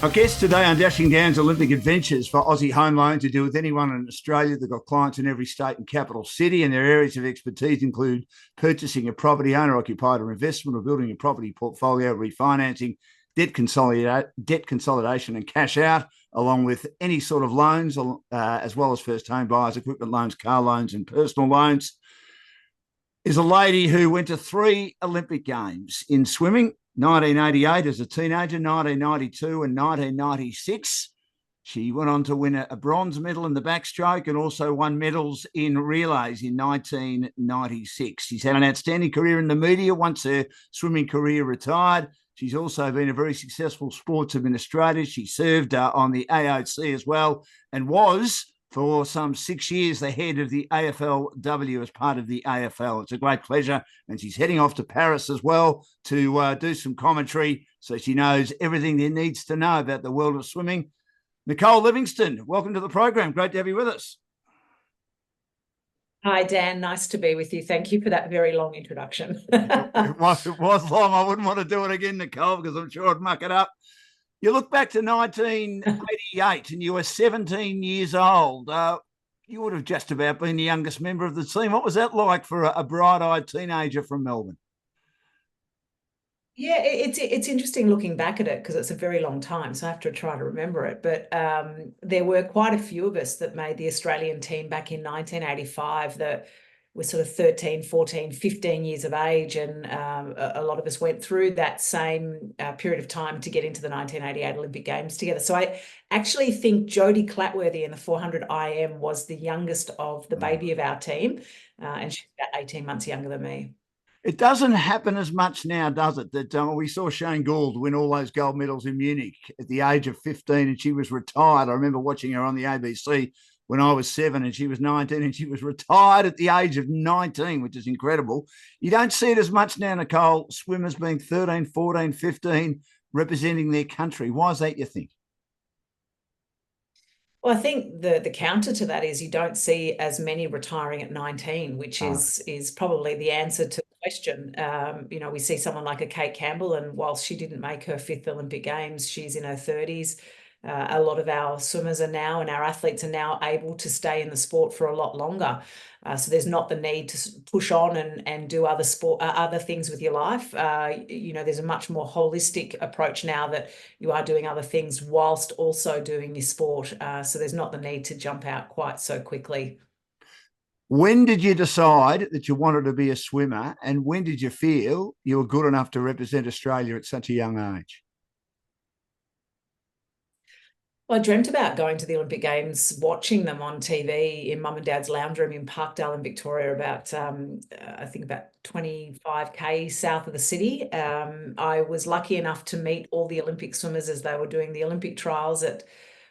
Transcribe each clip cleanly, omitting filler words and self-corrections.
Our guest today on Dashing Down's Olympic Adventures for Aussie Home Loans to deal with anyone in Australia. They've got clients in every state and capital city, and their areas of expertise include purchasing a property, owner-occupied or investment, or building a property portfolio, refinancing, debt consolidation and cash out, along with any sort of loans, as well as first home buyers, equipment loans, car loans and personal loans. Is a lady who went to 3 Olympic Games in swimming, 1988 as a teenager, 1992 and 1996. She went on to win a bronze medal in the backstroke and also won medals in relays in 1996. She's had an outstanding career in the media once her swimming career retired. She's also been a very successful sports administrator. She served on the AOC as well and was, for some 6 years, the head of the AFLW as part of the AFL. It's a great pleasure. And she's heading off to Paris as well to do some commentary so she knows everything there needs to know about the world of swimming. Nicole Livingstone, welcome to the program. Great to have you with us. Hi, Dan. Nice to be with you. Thank you for that very long introduction. It was long. I wouldn't want to do it again, Nicole, because I'm sure I'd muck it up. You look back to 1988 and you were 17 years old. You would have just about been the youngest member of the team. What was that like for a bright-eyed teenager from Melbourne? Yeah, it's interesting looking back at it because it's a very long time, so I have to try to remember it. But there were quite a few of us that made the Australian team back in 1985 that were sort of 13, 14, 15 years of age. And a lot of us went through that same period of time to get into the 1988 Olympic Games together. So I actually think Jodie Clatworthy in the 400 IM was the youngest of the baby of our team. And she's about 18 months younger than me. It doesn't happen as much now, does it? That we saw Shane Gould win all those gold medals in Munich at the age of 15 and she was retired. I remember watching her on the ABC when I was 7 and she was 19 and she was retired at the age of 19, which is incredible. You don't see it as much now, Nicole, swimmers being 13, 14, 15, representing their country. Why is that, you think? Well, I think the counter to that is you don't see as many retiring at 19, which is probably the answer to the question. We see someone like a Kate Campbell, and whilst she didn't make her 5th Olympic Games, she's in her 30s. A lot of our swimmers are now, and our athletes are now able to stay in the sport for a lot longer. So there's not the need to push on and do other things with your life. There's a much more holistic approach now that you are doing other things whilst also doing your sport. So there's not the need to jump out quite so quickly. When did you decide that you wanted to be a swimmer, and when did you feel you were good enough to represent Australia at such a young age? Well, I dreamt about going to the Olympic Games, watching them on TV in Mum and Dad's lounge room in Parkdale in Victoria, about 25k south of the city. I was lucky enough to meet all the Olympic swimmers as they were doing the Olympic trials at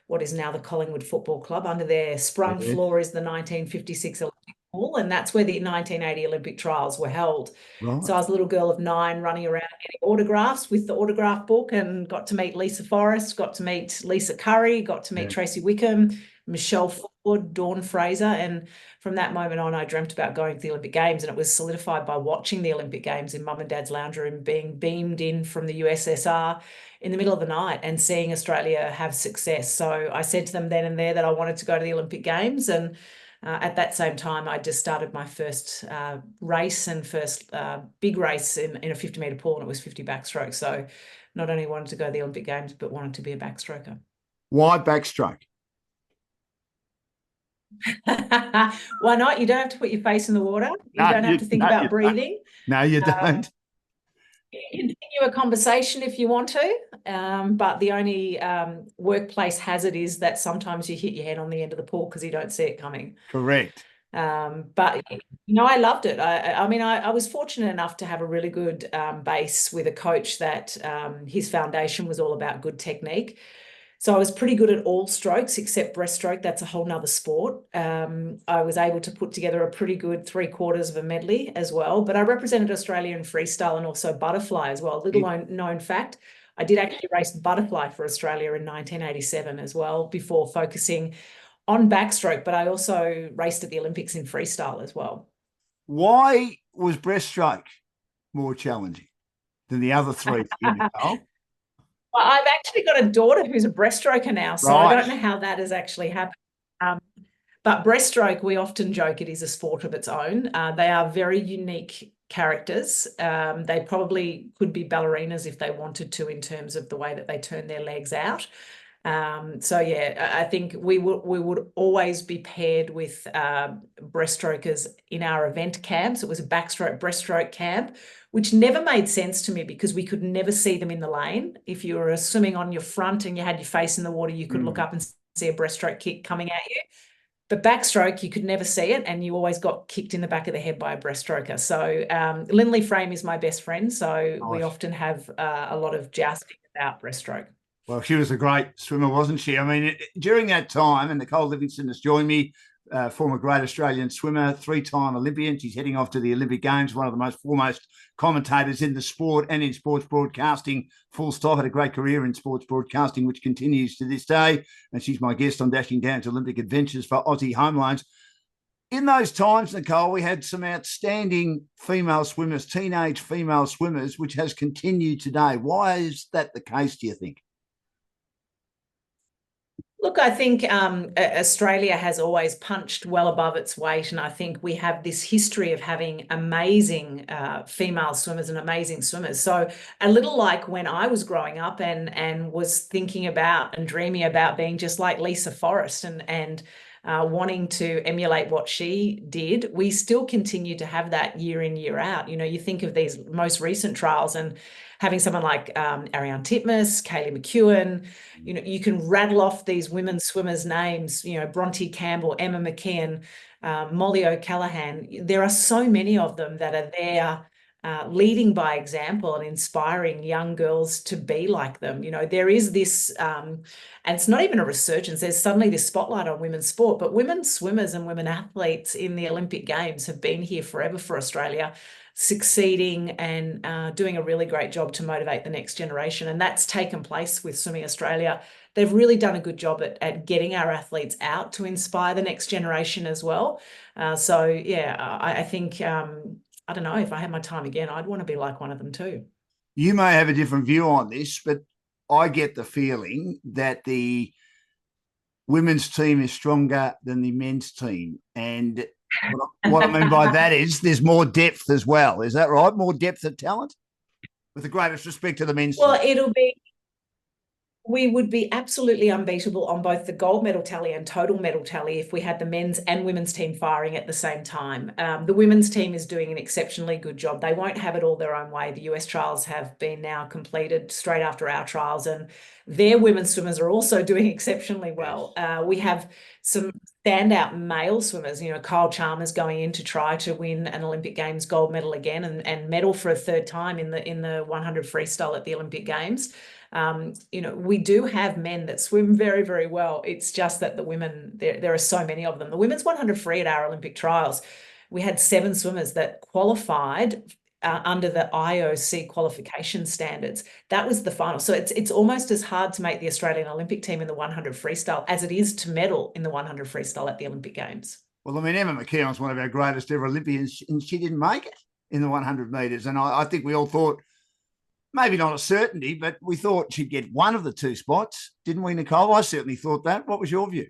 what is now the Collingwood Football Club. Under their sprung floor is the 1956 Olympic pool, and that's where the 1980 Olympic trials were held. Right. So I was a little girl of 9 running around getting autographs with the autograph book, and got to meet Lisa Forrest, got to meet Lisa Curry, got to meet Tracy Wickham, Michelle Ford, Dawn Fraser. And from that moment on, I dreamt about going to the Olympic Games, and it was solidified by watching the Olympic Games in Mum and Dad's lounge room, being beamed in from the USSR in the middle of the night and seeing Australia have success. So I said to them then and there that I wanted to go to the Olympic Games. And at that same time, I just started my first race and first big race in a 50-metre pool, and it was 50 backstroke. So not only wanted to go to the Olympic Games, but wanted to be a backstroker. Why backstroke? Why not? You don't have to put your face in the water. You don't have to think about breathing. No, you don't. You can continue a conversation if you want to, but the only workplace hazard is that sometimes you hit your head on the end of the pool because you don't see it coming. Correct. But I loved it. I was fortunate enough to have a really good base with a coach that his foundation was all about good technique. So I was pretty good at all strokes except breaststroke. That's a whole nother sport. I was able to put together a pretty good 3/4 of a medley as well. But I represented Australia in freestyle and also butterfly as well. Little known fact, I did actually race butterfly for Australia in 1987 as well, before focusing on backstroke. But I also raced at the Olympics in freestyle as well. Why was breaststroke more challenging than the other 3 for you, Nicole? Well, I've actually got a daughter who's a breaststroker now, so I don't Right. know how that has actually happened. Um, but breaststroke, we often joke it is a sport of its own. They are very unique characters. They probably could be ballerinas if they wanted to, in terms of the way that they turn their legs out. So yeah, I think we would always be paired with breaststrokers in our event camps. It was a backstroke breaststroke camp, which never made sense to me because we could never see them in the lane. If you were swimming on your front and you had your face in the water, you could look up and see a breaststroke kick coming at you. But backstroke, you could never see it, and you always got kicked in the back of the head by a breaststroker. So Lindley Frame is my best friend, so we Nice. often have a lot of jousting about breaststroke. Well, she was a great swimmer, wasn't she? I mean, during that time, and Nicole Livingstone has joined me, former great Australian swimmer, three-time Olympian. She's heading off to the Olympic Games, one of the most foremost commentators in the sport and in sports broadcasting, full stop. Had a great career in sports broadcasting, which continues to this day. And she's my guest on Dashing Down to Olympic Adventures for Aussie Home Loans. In those times, Nicole, we had some outstanding female swimmers, teenage female swimmers, which has continued today. Why is that the case, do you think? Look, I think Australia has always punched well above its weight, and I think we have this history of having amazing female swimmers and amazing swimmers. So a little like when I was growing up and was thinking about and dreaming about being just like Lisa Forrest and wanting to emulate what she did, we still continue to have that year in, year out. You know, you think of these most recent trials and having someone like Ariane Titmus, Kaylee McEwen, you know, you can rattle off these women swimmers' names, you know, Bronte Campbell, Emma McKeon, Molly O'Callaghan. There are so many of them that are there leading by example and inspiring young girls to be like them. You know, there is this, and it's not even a resurgence, there's suddenly this spotlight on women's sport, but women swimmers and women athletes in the Olympic Games have been here forever for Australia, succeeding and doing a really great job to motivate the next generation. And that's taken place with Swimming Australia. They've really done a good job at getting our athletes out to inspire the next generation as well. So yeah, I think I don't know, if I had my time again, I'd want to be like one of them too. You may have a different view on this, but I get the feeling that the women's team is stronger than the men's team. And what I mean by that is there's more depth as well. Is that right? More depth of talent? With the greatest respect to the men's team. Well, we would be absolutely unbeatable on both the gold medal tally and total medal tally if we had the men's and women's team firing at the same time. The women's team is doing an exceptionally good job. They won't have it all their own way. The US trials have been now completed straight after our trials, and their women's swimmers are also doing exceptionally well. We have some standout male swimmers, you know, Kyle Chalmers going in to try to win an Olympic Games gold medal again and medal for a third time in the 100 freestyle at the Olympic Games. You know, we do have men that swim very, very well. It's just that the women, there are so many of them. The women's 100 free at our Olympic trials, we had 7 swimmers that qualified under the IOC qualification standards. That was the final. So it's almost as hard to make the Australian Olympic team in the 100 freestyle as it is to medal in the 100 freestyle at the Olympic Games. Well, I mean, Emma McKeon's one of our greatest ever Olympians, and she didn't make it in the 100 metres. And I think we all thought, maybe not a certainty, but we thought she'd get one of the 2 spots, didn't we, Nicole? I certainly thought that. What was your view?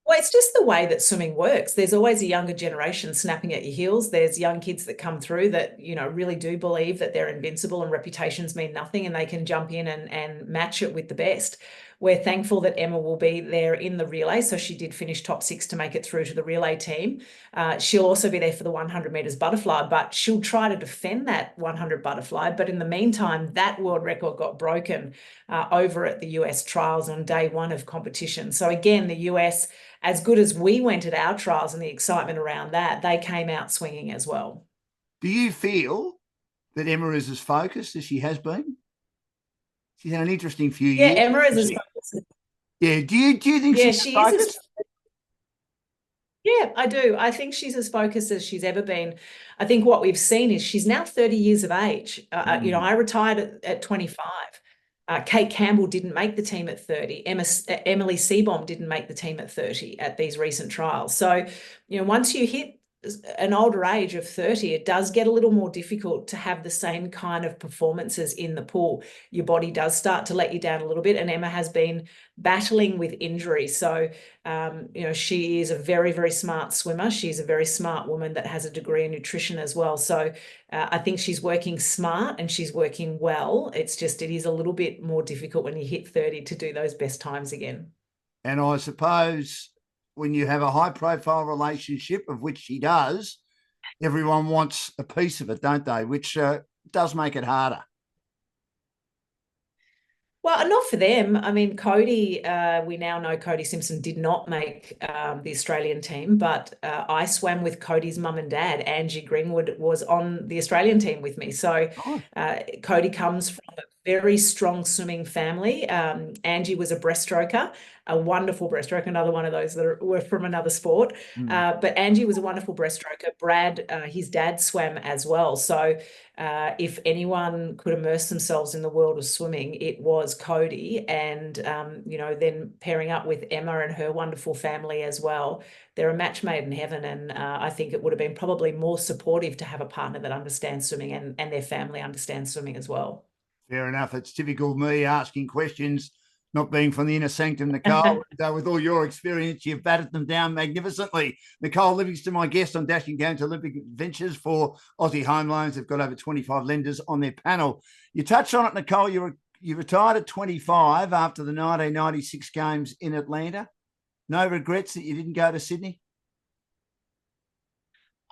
Well, it's just the way that swimming works. There's always a younger generation snapping at your heels. There's young kids that come through that, you know, really do believe that they're invincible and reputations mean nothing and they can jump in and match it with the best. We're thankful that Emma will be there in the relay. So she did finish top 6 to make it through to the relay team. She'll also be there for the 100 metres butterfly, but she'll try to defend that 100 butterfly. But in the meantime, that world record got broken over at the US trials on day 1 of competition. So again, the US, as good as we went at our trials and the excitement around that, they came out swinging as well. Do you feel that Emma is as focused as she has been? She's had an interesting few Yeah, years. Emma is as focused. Yeah. Do you think Yeah, she's she focused? is. Yeah, I do. I think she's as focused as she's ever been. I think what we've seen is she's now 30 years of age. You know, I retired at 25. Kate Campbell didn't make the team at 30. Emily Seebohm didn't make the team at 30 at these recent trials. So, you know, once you hit an older age of 30, it does get a little more difficult to have the same kind of performances in the pool. Your body does start to let you down a little bit, and Emma has been battling with injury. So, she is a very, very smart swimmer. She's a very smart woman that has a degree in nutrition as well. So I think she's working smart and she's working well. It's just, it is a little bit more difficult when you hit 30 to do those best times again. And I suppose when you have a high profile relationship, of which she does, everyone wants a piece of it, don't they? Which does make it harder. Well, not for them. I mean, Cody, we now know Cody Simpson did not make the Australian team, but I swam with Cody's mum and dad. Angie Greenwood was on the Australian team with me. So Oh, Cody comes from a very strong swimming family. Angie was a breaststroker, a wonderful breaststroker, another one of those that were from another sport. But Angie was a wonderful breaststroker. Brad, his dad, swam as well. So if anyone could immerse themselves in the world of swimming, it was Cody. And, then pairing up with Emma and her wonderful family as well, they're a match made in heaven. And I think it would have been probably more supportive to have a partner that understands swimming and their family understands swimming as well. fair enough. It's typical of me asking questions, not being from the inner sanctum, Nicole. With all your experience, you've batted them down magnificently. Nicole Livingstone, my guest on Dashing Games Olympic Adventures for Aussie Home Loans. They've got over 25 lenders on their panel. You touched on it, Nicole. You retired at 25 after the 1996 Games in Atlanta. No regrets that you didn't go to Sydney?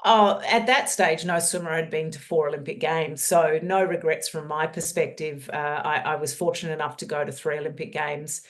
Oh, at that stage, no swimmer had been to 4 Olympic Games, so no regrets from my perspective. I was fortunate enough to go to 3 Olympic Games,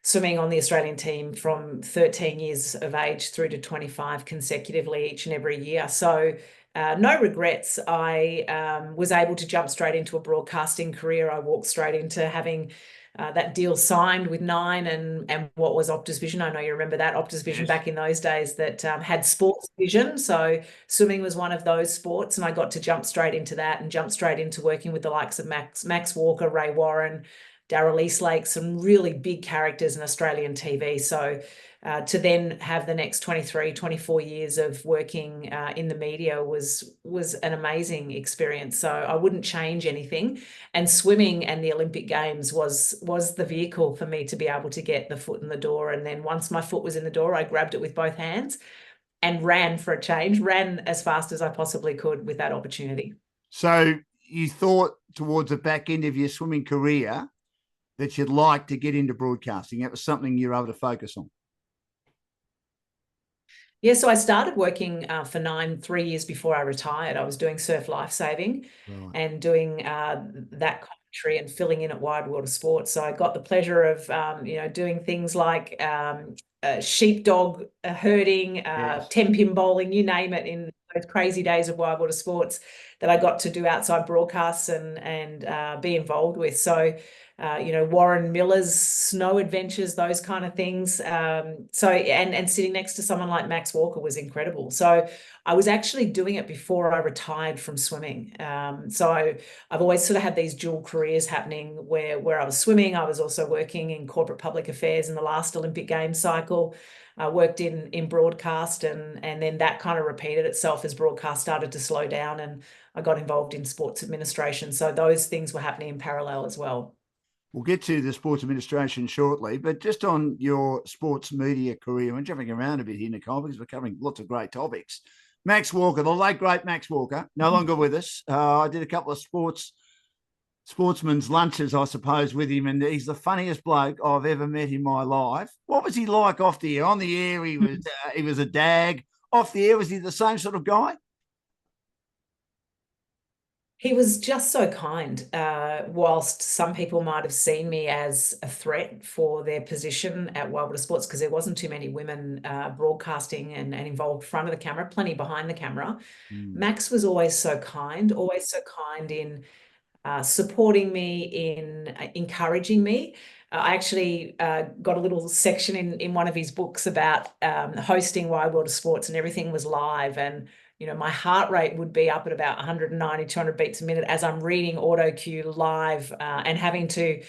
swimming on the Australian team from 13 years of age through to 25 consecutively each and every year. So no regrets. I was able to jump straight into a broadcasting career. I walked straight into having that deal signed with Nine and what was Optus Vision. I know you remember that Optus Vision back in those days that had sports vision. So swimming was one of those sports, and I got to jump straight into that and jump straight into working with the likes of Max Walker, Ray Warren, Daryl Eastlake, some really big characters in Australian TV. So to then have the next 23, 24 years of working in the media was an amazing experience. So I wouldn't change anything. And swimming and the Olympic Games was the vehicle for me to be able to get the foot in the door. And then once my foot was in the door, I grabbed it with both hands and ran for a change, ran as fast as I possibly could with that opportunity. So you thought towards the back end of your swimming career that you'd like to get into broadcasting. That was something you were able to focus on. Yeah, so I started working for Nine 3 years before I retired. I was doing surf lifesaving and doing that commentary and filling in at Wide World of Sports. So I got the pleasure of, doing things like sheepdog herding, 10-pin bowling, you name it, in those crazy days of Wide World of Sports that I got to do outside broadcasts and be involved with. So Warren Miller's snow adventures, those kind of things. And sitting next to someone like Max Walker was incredible. So I was actually doing it before I retired from swimming. So I've always sort of had these dual careers happening where I was swimming. I was also working in corporate public affairs in the last Olympic Games cycle. I worked in broadcast and then that kind of repeated itself as broadcast started to slow down and I got involved in sports administration. So those things were happening in parallel as well. We'll get to the sports administration shortly, but just on your sports media career, I'm jumping around a bit here, Nicole, because we're covering lots of great topics. Max Walker, the late great Max Walker, no longer with us. I did a couple of sportsman's lunches, I suppose, with him, and he's the funniest bloke I've ever met in my life. What was he like off the air? On the air, he was a dag. Off the air, was he the same sort of guy? He was just so kind. Whilst some people might have seen me as a threat for their position at Wild Water Sports, because there wasn't too many women broadcasting and involved front of the camera, plenty behind the camera. Max was always so kind in supporting me, in encouraging me. I actually got a little section in one of his books about hosting Wide World of Sports, and everything was live. And my heart rate would be up at about 190, 200 beats a minute as I'm reading auto cue live and having to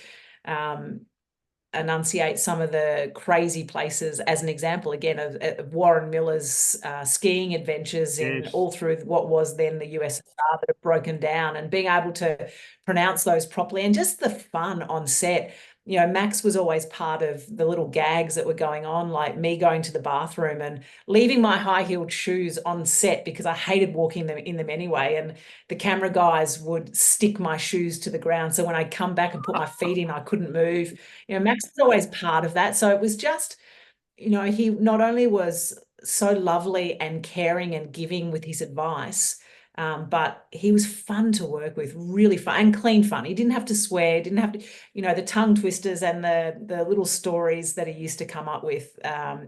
enunciate some of the crazy places as an example, again, of Warren Miller's skiing adventures in all through what was then the USSR that have broken down, and being able to pronounce those properly, and just the fun on set. You know, Max was always part of the little gags that were going on, like me going to the bathroom and leaving my high-heeled shoes on set because I hated walking in them anyway. And the camera guys would stick my shoes to the ground. So when I'd come back and put my feet in, I couldn't move. You know, Max was always part of that. So it was just, you know, he not only was so lovely and caring and giving with his advice, but he was fun to work with, really fun and clean fun. He didn't have to swear, didn't have to, you know, the tongue twisters and the little stories that he used to come up with.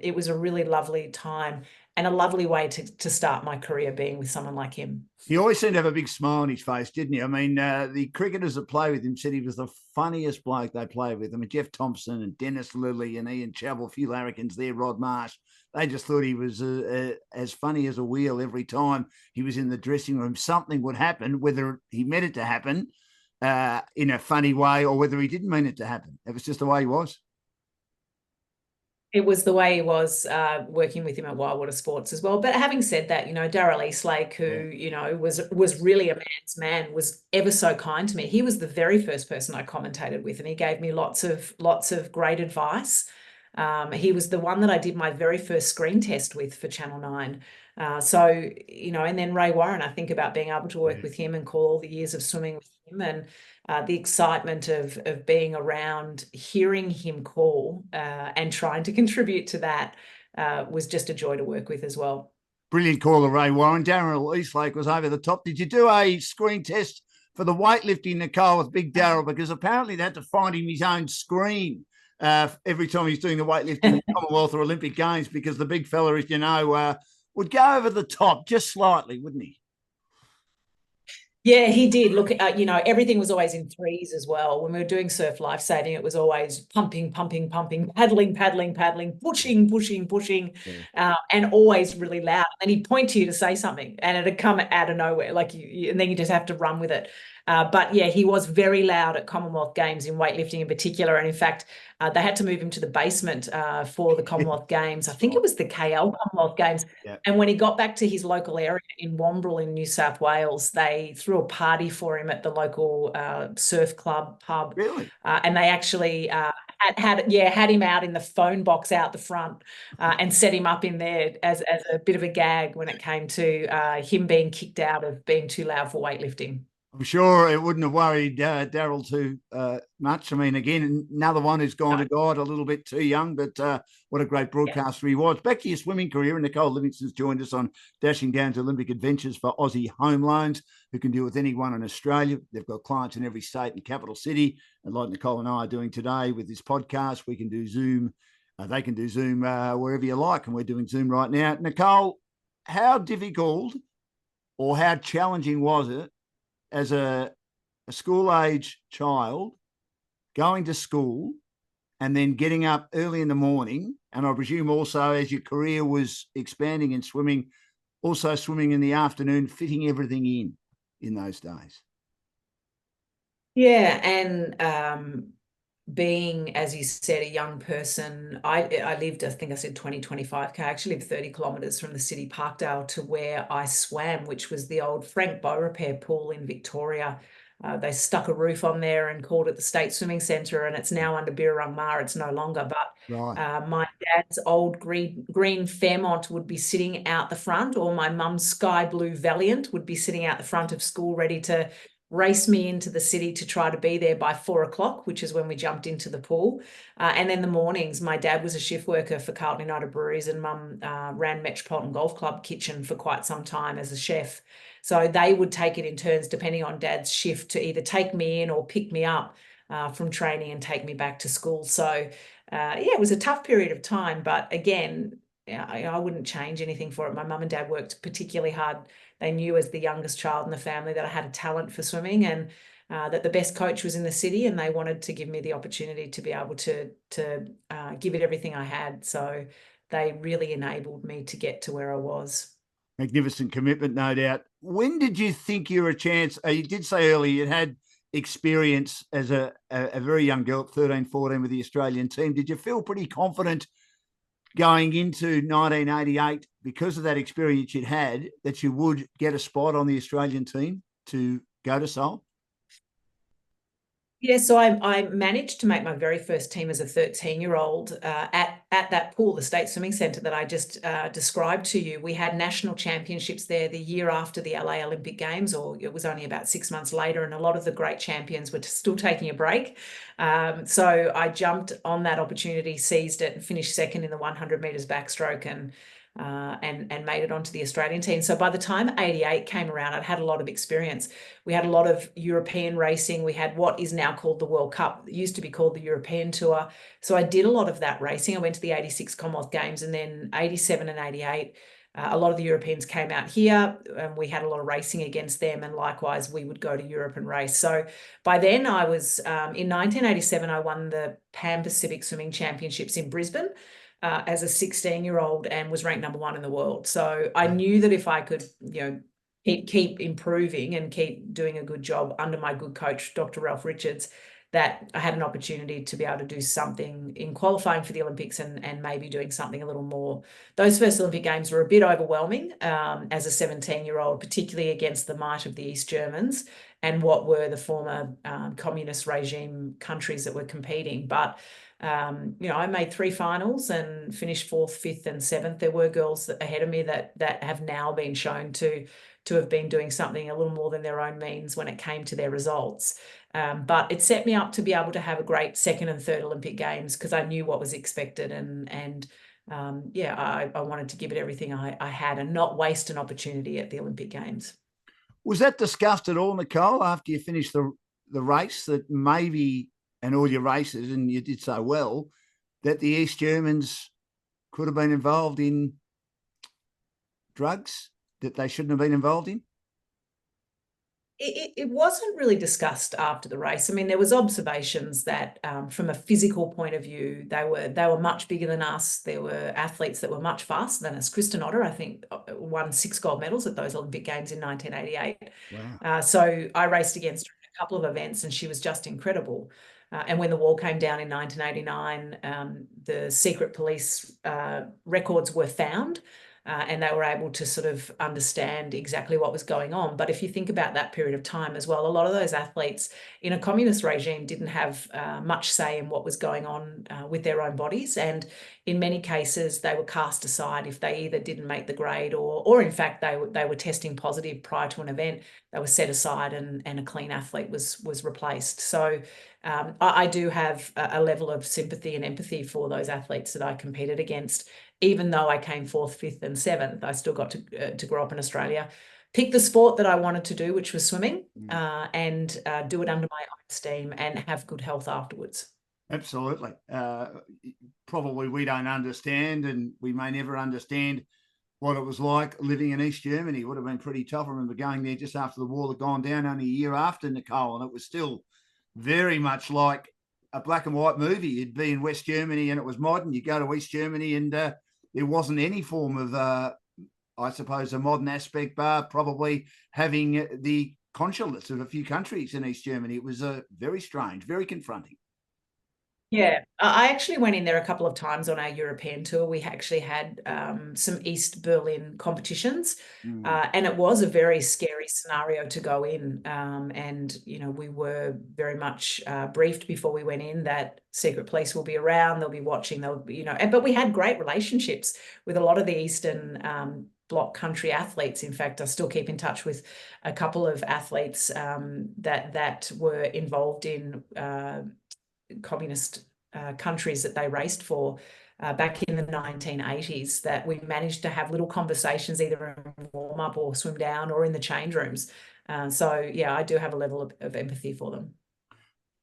It was a really lovely time and a lovely way to start my career, being with someone like him. He always seemed to have a big smile on his face, didn't he? I mean, the cricketers that play with him said he was the funniest bloke they played with. I mean, Jeff Thompson and Dennis Lilly and Ian Chappell, a few larrikins there, Rod Marsh. They just thought he was as funny as a wheel every time he was in the dressing room. Something would happen, whether he meant it to happen in a funny way or whether he didn't mean it to happen. It was just the way he was. It was the way he was working with him at Wildwater Sports as well. But having said that, you know, Daryl Eastlake, who, you know, was really a man's man, was ever so kind to me. He was the very first person I commentated with, and he gave me lots of great advice. He was the one that I did my very first screen test with for Channel 9. So, you know, and then Ray Warren, I think about being able to work with him and call all the years of swimming with him, and the excitement of being around, hearing him call and trying to contribute to that was just a joy to work with as well. Brilliant caller, Ray Warren. Daryl Eastlake was over the top. Did you do a screen test for the weightlifting, Nicole, with Big Daryl? Because apparently they had to find him his own screen every time he's doing the weightlifting Commonwealth or Olympic Games, because the big fella, as you know, would go over the top just slightly, wouldn't he? Yeah, he did. Look, you know, everything was always in threes as well. When we were doing surf lifesaving, it was always pumping, pumping, pumping, paddling, paddling, paddling, pushing, pushing, pushing, and always really loud. And he'd point to you to say something, and it'd come out of nowhere, like and then you just have to run with it. But yeah, he was very loud at Commonwealth Games in weightlifting in particular. And in fact, they had to move him to the basement for the Commonwealth Games. I think it was the KL Commonwealth Games. Yeah. And when he got back to his local area in Wombrel in New South Wales, they threw a party for him at the local surf club pub. Really? And they actually had him out in the phone box out the front and set him up in there as a bit of a gag when it came to him being kicked out of being too loud for weightlifting. I'm sure it wouldn't have worried Daryl too much. I mean, again, another one who's gone to God a little bit too young, but what a great broadcaster he was. Back to your swimming career, and Nicole Livingstone's joined us on Dashing Down to Olympic Adventures for Aussie Home Loans, who can deal with anyone in Australia. They've got clients in every state and capital city. And like Nicole and I are doing today with this podcast, we can do Zoom. They can do Zoom wherever you like, and we're doing Zoom right now. Nicole, how difficult or how challenging was it as a school-age child going to school and then getting up early in the morning, and I presume also as your career was expanding in swimming, also swimming in the afternoon, fitting everything in those days? Yeah, and being, as you said, a young person, I lived, I think I said 25K. I actually lived 30 kilometres from the city Parkdale to where I swam, which was the old Frank Bow Repair pool in Victoria. They stuck a roof on there and called it the State Swimming Centre, and it's now under Birrarung Ma. It's no longer, but my dad's old green Fairmont would be sitting out the front, or my mum's sky blue Valiant would be sitting out the front of school ready to race me into the city to try to be there by 4 o'clock, which is when we jumped into the pool. And then the mornings, my dad was a shift worker for Carlton United Breweries, and mum ran Metropolitan Golf Club kitchen for quite some time as a chef. So they would take it in turns, depending on dad's shift, to either take me in or pick me up from training and take me back to school. So yeah, it was a tough period of time, but again, I wouldn't change anything for it. My mum and dad worked particularly hard. They knew as the youngest child in the family that I had a talent for swimming, and that the best coach was in the city, and they wanted to give me the opportunity to be able to give it everything I had. So they really enabled me to get to where I was. Magnificent commitment, no doubt. When did you think you were a chance? You did say earlier experience as a very young girl at 13, 14 with the Australian team. Did you feel pretty confident going into 1988 because of that experience you'd had that you would get a spot on the Australian team to go to Seoul? Yeah, so I managed to make my very first team as a 13-year-old at that pool, the State Swimming Centre that I just described to you. We had national championships there the year after the LA Olympic Games, or it was only about 6 months later, and a lot of the great champions were still taking a break. So I jumped on that opportunity, seized it, and finished second in the 100 metres backstroke and made it onto the Australian team. So by the time 88 came around, I'd had a lot of experience. We had a lot of European racing. We had what is now called the World Cup. It used to be called the European Tour. So I did a lot of that racing. I went to the 86 Commonwealth Games, and then 87 and 88, a lot of the Europeans came out here, and we had a lot of racing against them, and likewise we would go to Europe and race. So by then I was, in 1987, I won the Pan Pacific Swimming Championships in Brisbane as a 16-year-old, and was ranked number 1 in the world. So I knew that if I could, keep improving and keep doing a good job under my good coach, Dr. Ralph Richards, that I had an opportunity to be able to do something in qualifying for the Olympics and maybe doing something a little more. Those first Olympic Games were a bit overwhelming as a 17-year-old, particularly against the might of the East Germans and what were the former communist regime countries that were competing. But I made 3 finals and finished 4th, 5th, and 7th. There were girls ahead of me that have now been shown to have been doing something a little more than their own means when it came to their results. But it set me up to be able to have a great 2nd and 3rd Olympic Games because I knew what was expected, and I wanted to give it everything I had and not waste an opportunity at the Olympic Games. Was that discussed at all, Nicole, after you finished the race, that maybe, and all your races, and you did so well, that the East Germans could have been involved in drugs that they shouldn't have been involved in? It wasn't really discussed after the race. I mean, there was observations that from a physical point of view, they were much bigger than us. There were athletes that were much faster than us. Kristen Otter, I think, won 6 gold medals at those Olympic Games in 1988. Wow. So I raced against her in a couple of events, and she was just incredible. And when the wall came down in 1989, the secret police records were found. And they were able to sort of understand exactly what was going on. But if you think about that period of time as well, a lot of those athletes in a communist regime didn't have much say in what was going on with their own bodies. And in many cases, they were cast aside if they either didn't make the grade or in fact, they were testing positive prior to an event. They were set aside and a clean athlete was replaced. So I do have a level of sympathy and empathy for those athletes that I competed against. Even though I came 4th, 5th, and 7th, I still got to grow up in Australia, pick the sport that I wanted to do, which was swimming, and do it under my own steam and have good health afterwards. Absolutely. Probably we don't understand, and we may never understand what it was like living in East Germany. It would have been pretty tough. I remember going there just after the wall had gone down, only a year after, Nicole, and it was still very much like a black and white movie. You'd be in West Germany and it was modern. You go to East Germany and there wasn't any form of, I suppose, a modern aspect, bar probably having the consulates of a few countries in East Germany. It was very strange, very confronting. Yeah, I actually went in there a couple of times on our European tour. We actually had some East Berlin competitions, and it was a very scary scenario to go in. And, we were very much briefed before we went in that secret police will be around, they'll be watching, they'll be, but we had great relationships with a lot of the Eastern Bloc country athletes. In fact, I still keep in touch with a couple of athletes that were involved in communist countries that they raced for back in the 1980s, that we managed to have little conversations either in warm up or swim down or in the change rooms. So yeah, I do have a level of empathy for them.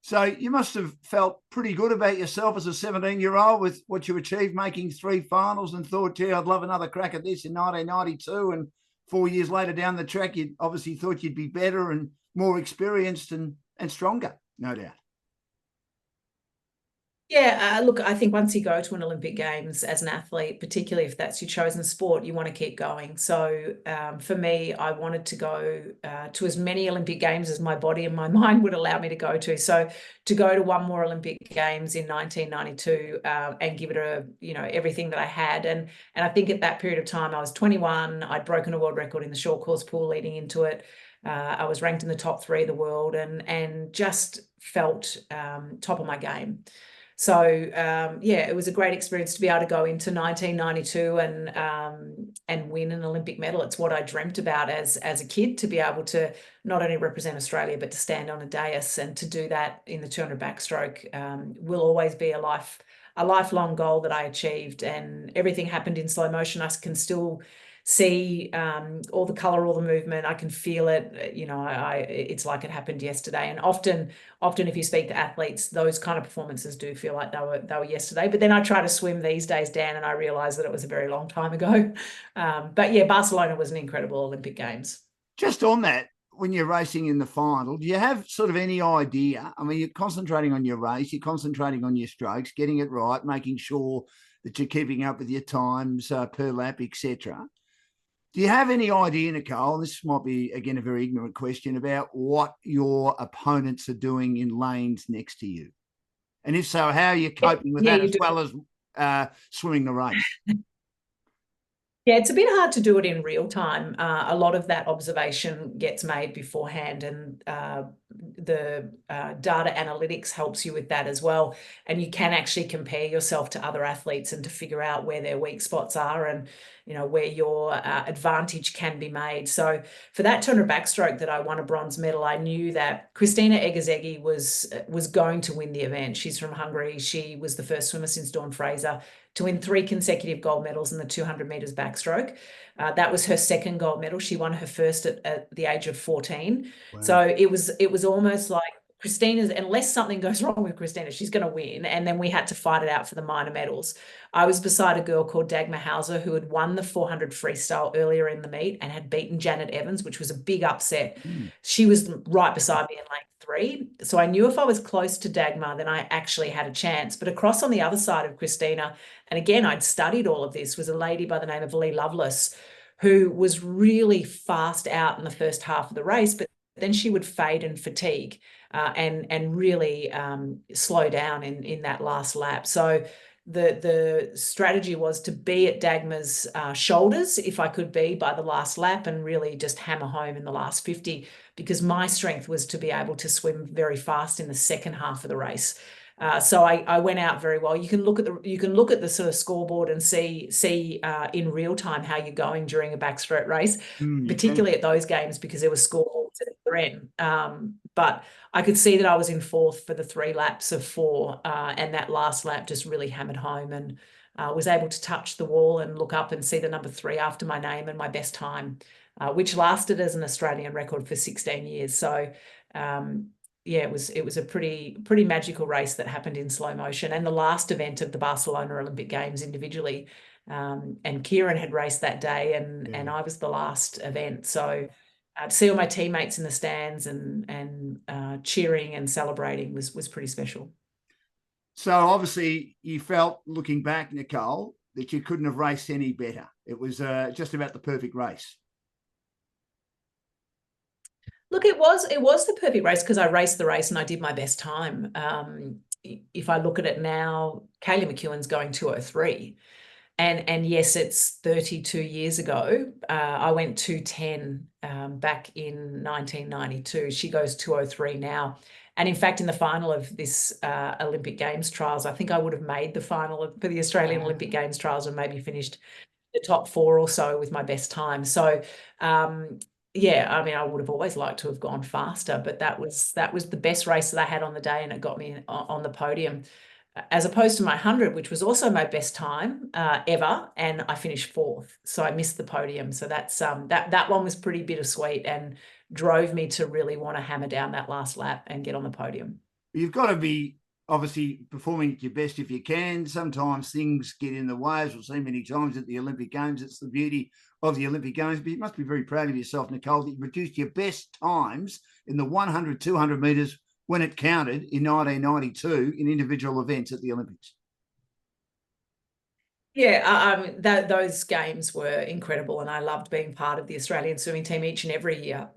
So you must have felt pretty good about yourself as a 17-year-old with what you achieved, making 3 finals, and thought, gee, I'd love another crack at this in 1992. And 4 years later down the track, you obviously thought you'd be better and more experienced and stronger, no doubt. Yeah, look, I think once you go to an Olympic Games as an athlete, particularly if that's your chosen sport, you want to keep going. So for me, I wanted to go to as many Olympic Games as my body and my mind would allow me to go to. So to go to one more Olympic Games in 1992 and give it everything that I had. And I think at that period of time, I was 21. I'd broken a world record in the short course pool leading into it. I was ranked in the top 3 of the world and just felt top of my game. So yeah, it was a great experience to be able to go into 1992 and win an Olympic medal. It's what I dreamt about as a kid, to be able to not only represent Australia but to stand on a dais, and to do that in the 200 backstroke will always be a lifelong goal that I achieved. And everything happened in slow motion. I can still see all the color, all the movement. I can feel it. It's like it happened yesterday. And often if you speak to athletes, those kind of performances do feel like they were yesterday. But then I try to swim these days, Dan, and I realize that it was a very long time ago. But yeah, Barcelona was an incredible Olympic Games. Just on that, when you're racing in the final, do you have sort of any idea? I mean, you're concentrating on your race, you're concentrating on your strokes, getting it right, making sure that you're keeping up with your times per lap, etc. Do you have any idea, Nicole, and this might be, again, a very ignorant question, about what your opponents are doing in lanes next to you? And if so, how are you coping with that, as well as swimming the race? Yeah, it's a bit hard to do it in real time. A lot of that observation gets made beforehand, and the data analytics helps you with that as well. And you can actually compare yourself to other athletes and to figure out where their weak spots are, and where your advantage can be made. So for that 200 backstroke that I won a bronze medal, I knew that Christina Egazegi was going to win the event. She's from Hungary. She was the first swimmer since Dawn Fraser to win 3 consecutive gold medals in the 200 meters backstroke. That was her second gold medal. She won her first at the age of 14. Wow. So it was almost like Christina's, unless something goes wrong with Christina, she's going to win. And then we had to fight it out for the minor medals. I was beside a girl called Dagmar Hauser, who had won the 400 freestyle earlier in the meet and had beaten Janet Evans, which was a big upset. She was right beside me in lane 3. So I knew if I was close to Dagmar, then I actually had a chance. But across on the other side of Christina, and again, I'd studied all of this, was a lady by the name of Lee Lovelace, who was really fast out in the first half of the race, but then she would fade and fatigue and really slow down in that last lap. So the strategy was to be at Dagmar's shoulders, if I could be, by the last lap, and really just hammer home in the last 50, because my strength was to be able to swim very fast in the second half of the race. So I went out very well. You can look at the sort of scoreboard and see in real time how you're going during a backstroke race, particularly at those games, because there were scoreboards at the end. But I could see that I was in 4th for the 3 laps of 4, and that last lap just really hammered home, and was able to touch the wall and look up and see the number 3 after my name and my best time, which lasted as an Australian record for 16 years. So yeah, it was a pretty magical race that happened in slow motion, and the last event of the Barcelona Olympic Games individually. And Kieran had raced that day, and I was the last event. So to see all my teammates in the stands and cheering and celebrating was pretty special. So obviously you felt, looking back, Nicole, that you couldn't have raced any better. It was just about the perfect race. Look, it was the perfect race, because I raced the race and I did my best time. If I look at it now, Kaylee McEwen's going 2:03. And yes, it's 32 years ago. I went 2:10 back in 1992. She goes 2:03 now. And in fact, in the final of this Olympic Games trials, I think I would have made the final for the Australian Olympic Games trials and maybe finished the top 4 or so with my best time. So yeah, I mean, I would have always liked to have gone faster, but that was the best race that I had on the day, and it got me on the podium, as opposed to my 100, which was also my best time ever, and I finished 4th. So I missed the podium. So that's that one was pretty bittersweet and drove me to really want to hammer down that last lap and get on the podium. You've got to be obviously performing at your best if you can. Sometimes things get in the way, as we've seen many times at the Olympic Games. It's the beauty of the Olympic Games. But you must be very proud of yourself, Nicole, that you produced your best times in the 100, 200 metres when it counted in 1992 in individual events at the Olympics. Yeah, those games were incredible, and I loved being part of the Australian swimming team each and every year.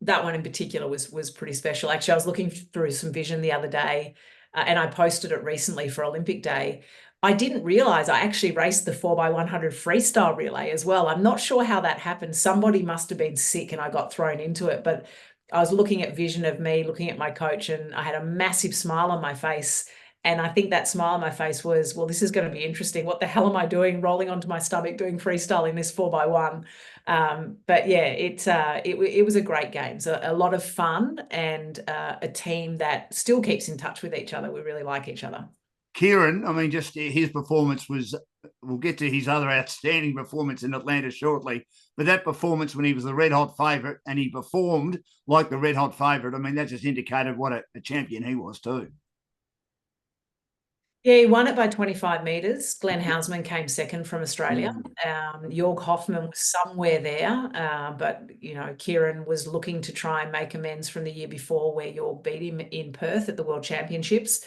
That one in particular was pretty special. Actually, I was looking through some vision the other day, and I posted it recently for Olympic Day. I didn't realize I actually raced the 4x100 freestyle relay as well. I'm not sure how that happened. Somebody must have been sick and I got thrown into it, but I was looking at vision of me, looking at my coach, and I had a massive smile on my face. And I think that smile on my face was, well, this is going to be interesting. What the hell am I doing? Rolling onto my stomach, doing freestyle in this 4x1. But yeah, it was a great game. So a lot of fun, and a team that still keeps in touch with each other. We really like each other. Kieran, I mean, just his performance was, we'll get to his other outstanding performance in Atlanta shortly, but that performance when he was the red hot favourite and he performed like the red hot favourite, I mean, that just indicated what a champion he was too. Yeah, he won it by 25 metres. Glenn Housman came second from Australia. Jorg Hoffman was somewhere there, but, you know, Kieran was looking to try and make amends from the year before where Jorg beat him in Perth at the World Championships.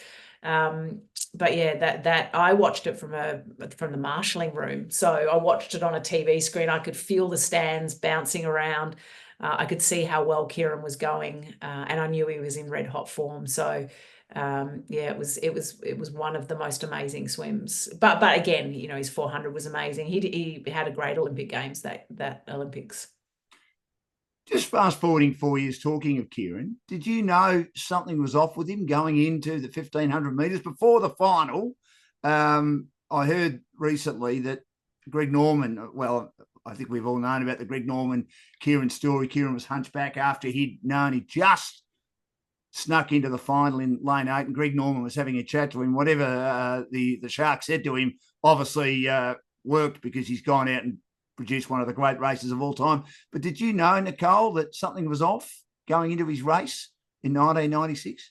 But yeah, that I watched it from the marshalling room. So I watched it on a TV screen. I could feel the stands bouncing around. I could see how well Kieran was going, and I knew he was in red hot form. So yeah, it was one of the most amazing swims. But again, you know, his 400 was amazing. He had a great Olympic Games that Olympics. Just fast forwarding 4 years, talking of Kieran, did you know something was off with him going into the 1500 metres before the final? I heard recently that Greg Norman, well, I think we've all known about the Greg Norman Kieran story. Kieran was hunchback after he'd known he just snuck into the final in lane 8, and Greg Norman was having a chat to him. Whatever the Shark said to him obviously worked, because he's gone out and produced one of the great races of all time. But did you know, Nicole, that something was off going into his race in 1996?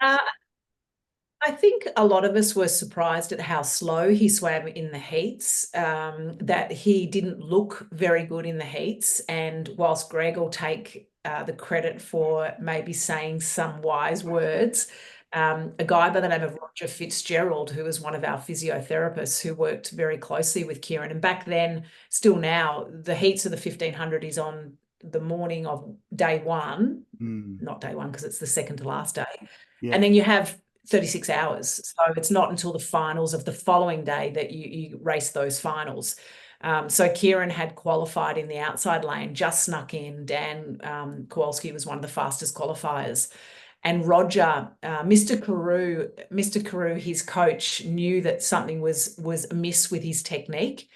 I think a lot of us were surprised at how slow he swam in the heats, that he didn't look very good in the heats. And whilst Greg will take the credit for maybe saying some wise words, a guy by the name of Roger Fitzgerald, who was one of our physiotherapists who worked very closely with Kieran, and back then, still now, the heats of the 1500 is on the morning of day one, not day one because it's the second to last day. Yeah. And then you have 36 hours. So it's not until the finals of the following day that you race those finals. So Kieran had qualified in the outside lane, just snuck in. Dan Kowalski was one of the fastest qualifiers. And Roger, Mr. Carew, his coach, knew that something was amiss with his technique.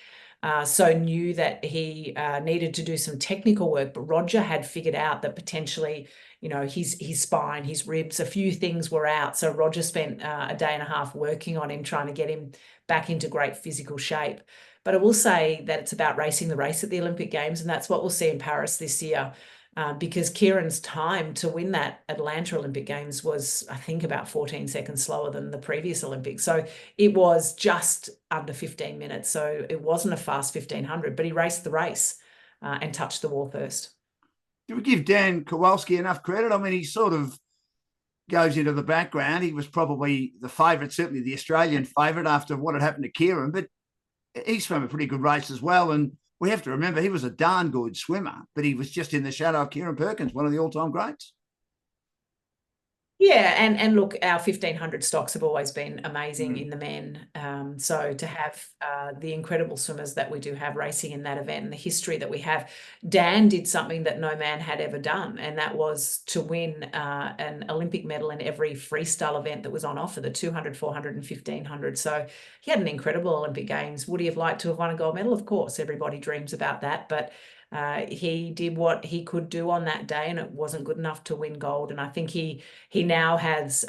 So knew that he needed to do some technical work, but Roger had figured out that potentially, you know, his spine, his ribs, a few things were out. So Roger spent a day and a half working on him, trying to get him back into great physical shape. But I will say that it's about racing the race at the Olympic Games, and that's what we'll see in Paris this year. Because Kieran's time to win that Atlanta Olympic Games was, I think, about 14 seconds slower than the previous Olympics. So it was just under 15 minutes. So it wasn't a fast 1500, but he raced the race and touched the wall first. Do we give Dan Kowalski enough credit? I mean, he sort of goes into the background. He was probably the favourite, certainly the Australian favourite after what had happened to Kieran, but he swam a pretty good race as well. And we have to remember he was a darn good swimmer, but he was just in the shadow of Kieran Perkins, one of the all-time greats. Yeah, and look, our 1500 stocks have always been amazing in the men. So to have the incredible swimmers that we do have racing in that event and the history that we have, Dan did something that no man had ever done, and that was to win an Olympic medal in every freestyle event that was on offer, the 200, 400 and 1500. So he had an incredible Olympic Games. Would he have liked to have won a gold medal? Of course, everybody dreams about that, but he did what he could do on that day, and it wasn't good enough to win gold. And I think he now has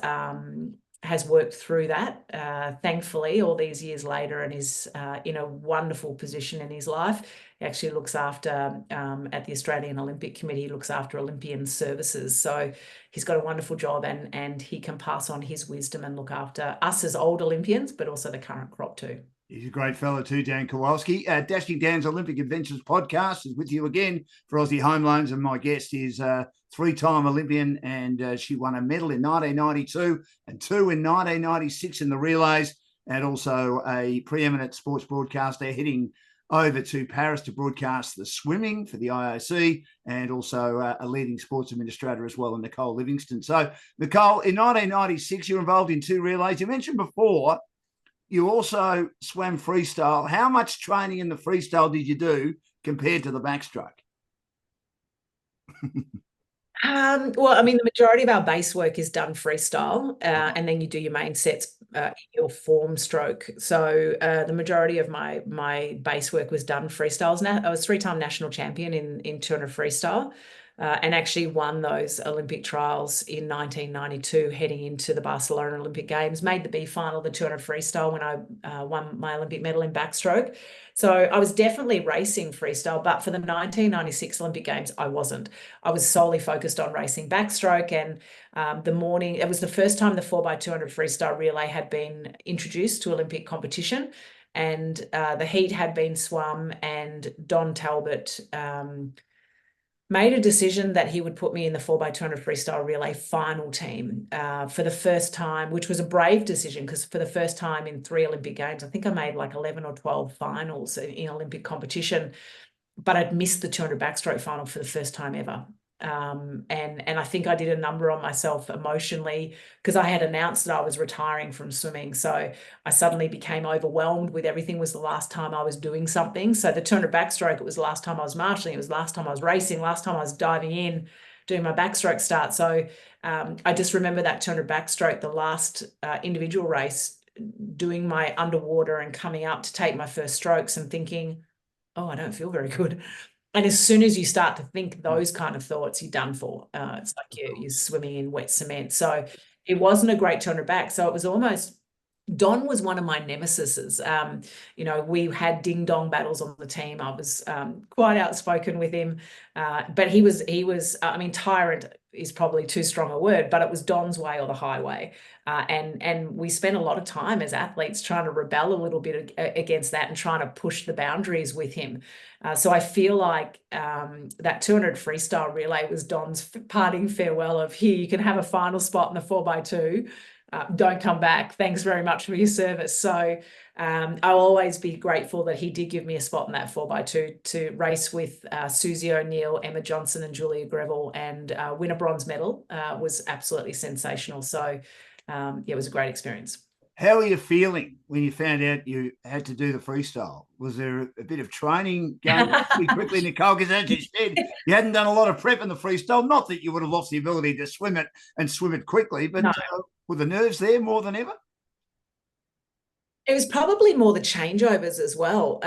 worked through that, thankfully, all these years later, and is in a wonderful position in his life. He actually looks after, at the Australian Olympic Committee, he looks after Olympian services. So he's got a wonderful job, and he can pass on his wisdom and look after us as old Olympians, but also the current crop too. He's a great fellow too, Dan Kowalski. Dashing Dan's Olympic Adventures podcast is with you again for Aussie Home Loans, and my guest is three-time Olympian, and she won a medal in 1992 and two in 1996 in the relays, and also a preeminent sports broadcaster heading over to Paris to broadcast the swimming for the IOC, and also a leading sports administrator as well, and Nicole Livingstone. So, Nicole, in 1996, you were involved in two relays. You mentioned before you also swam freestyle. How much training in the freestyle did you do compared to the backstroke? Well, I mean, the majority of our base work is done freestyle, and then you do your main sets in your form stroke. So the majority of my base work was done freestyles. Now I was three-time national champion in 200 freestyle, and actually won those Olympic trials in 1992, heading into the Barcelona Olympic Games. Made the B final, the 200 freestyle, when I won my Olympic medal in backstroke. So I was definitely racing freestyle, but for the 1996 Olympic Games, I wasn't. I was solely focused on racing backstroke, and it was the first time the 4x200 freestyle relay had been introduced to Olympic competition, and the heat had been swum, and Don Talbot made a decision that he would put me in the 4x200 freestyle relay final team for the first time, which was a brave decision, because for the first time in 3 Olympic Games, I think I made like 11 or 12 finals in Olympic competition, but I'd missed the 200 backstroke final for the first time ever. And I think I did a number on myself emotionally, because I had announced that I was retiring from swimming. So I suddenly became overwhelmed with everything. Was the last time I was doing something. So the 200 backstroke, it was the last time I was marshalling, it was the last time I was racing, last time I was diving in, doing my backstroke start. So I just remember that 200 backstroke, the last individual race, doing my underwater and coming up to take my first strokes and thinking, oh, I don't feel very good. And as soon as you start to think those kind of thoughts, you're done for. It's like you're swimming in wet cement. So it wasn't a great 200 back. So it was almost, Don was one of my nemesises. We had ding dong battles on the team. I was quite outspoken with him, but he was. I mean, tyrant is probably too strong a word, but it was Don's way or the highway. And we spent a lot of time as athletes trying to rebel a little bit against that and trying to push the boundaries with him. So I feel like that 200 freestyle relay was Don's parting farewell of, here, you can have a final spot in the 4x2. Don't come back. Thanks very much for your service. So I'll always be grateful that he did give me a spot in that 4x2 to race with Susie O'Neill, Emma Johnson and Julia Greville, and win a bronze medal. Was absolutely sensational. So it was a great experience. How are you feeling when you found out you had to do the freestyle? Was there a bit of training going on pretty quickly, Nicole? Because as you said, you hadn't done a lot of prep in the freestyle. Not that you would have lost the ability to swim it and swim it quickly, but No. were the nerves there more than ever? It was probably more the changeovers as well.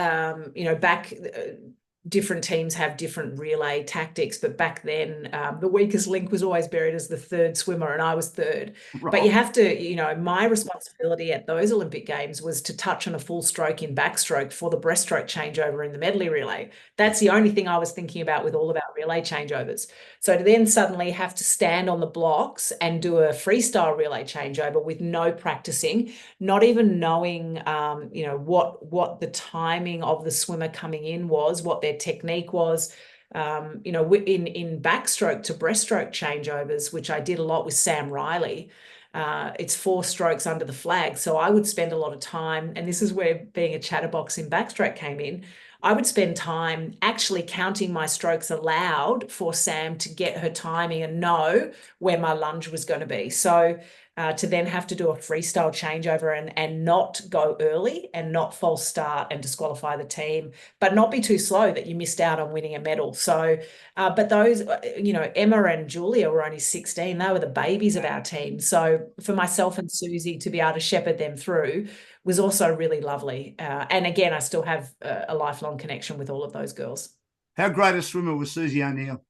Different teams have different relay tactics, but back then the weakest link was always buried as the third swimmer, and I was third. Right. But you have to, my responsibility at those Olympic Games was to touch on a full stroke in backstroke for the breaststroke changeover in the medley relay. That's the only thing I was thinking about with all of our relay changeovers. So to then suddenly have to stand on the blocks and do a freestyle relay changeover with no practicing, not even knowing, what the timing of the swimmer coming in was, what their technique was, in backstroke to breaststroke changeovers, which I did a lot with Sam Riley. It's 4 strokes under the flag. So I would spend a lot of time, and this is where being a chatterbox in backstroke came in. I would spend time actually counting my strokes aloud for Sam to get her timing and know where my lunge was going to be. So to then have to do a freestyle changeover and not go early and not false start and disqualify the team, but not be too slow that you missed out on winning a medal. So, but those, Emma and Julia were only 16. They were the babies of our team. So for myself and Susie to be able to shepherd them through was also really lovely. And again, I still have a lifelong connection with all of those girls. How great a swimmer was Susie O'Neill?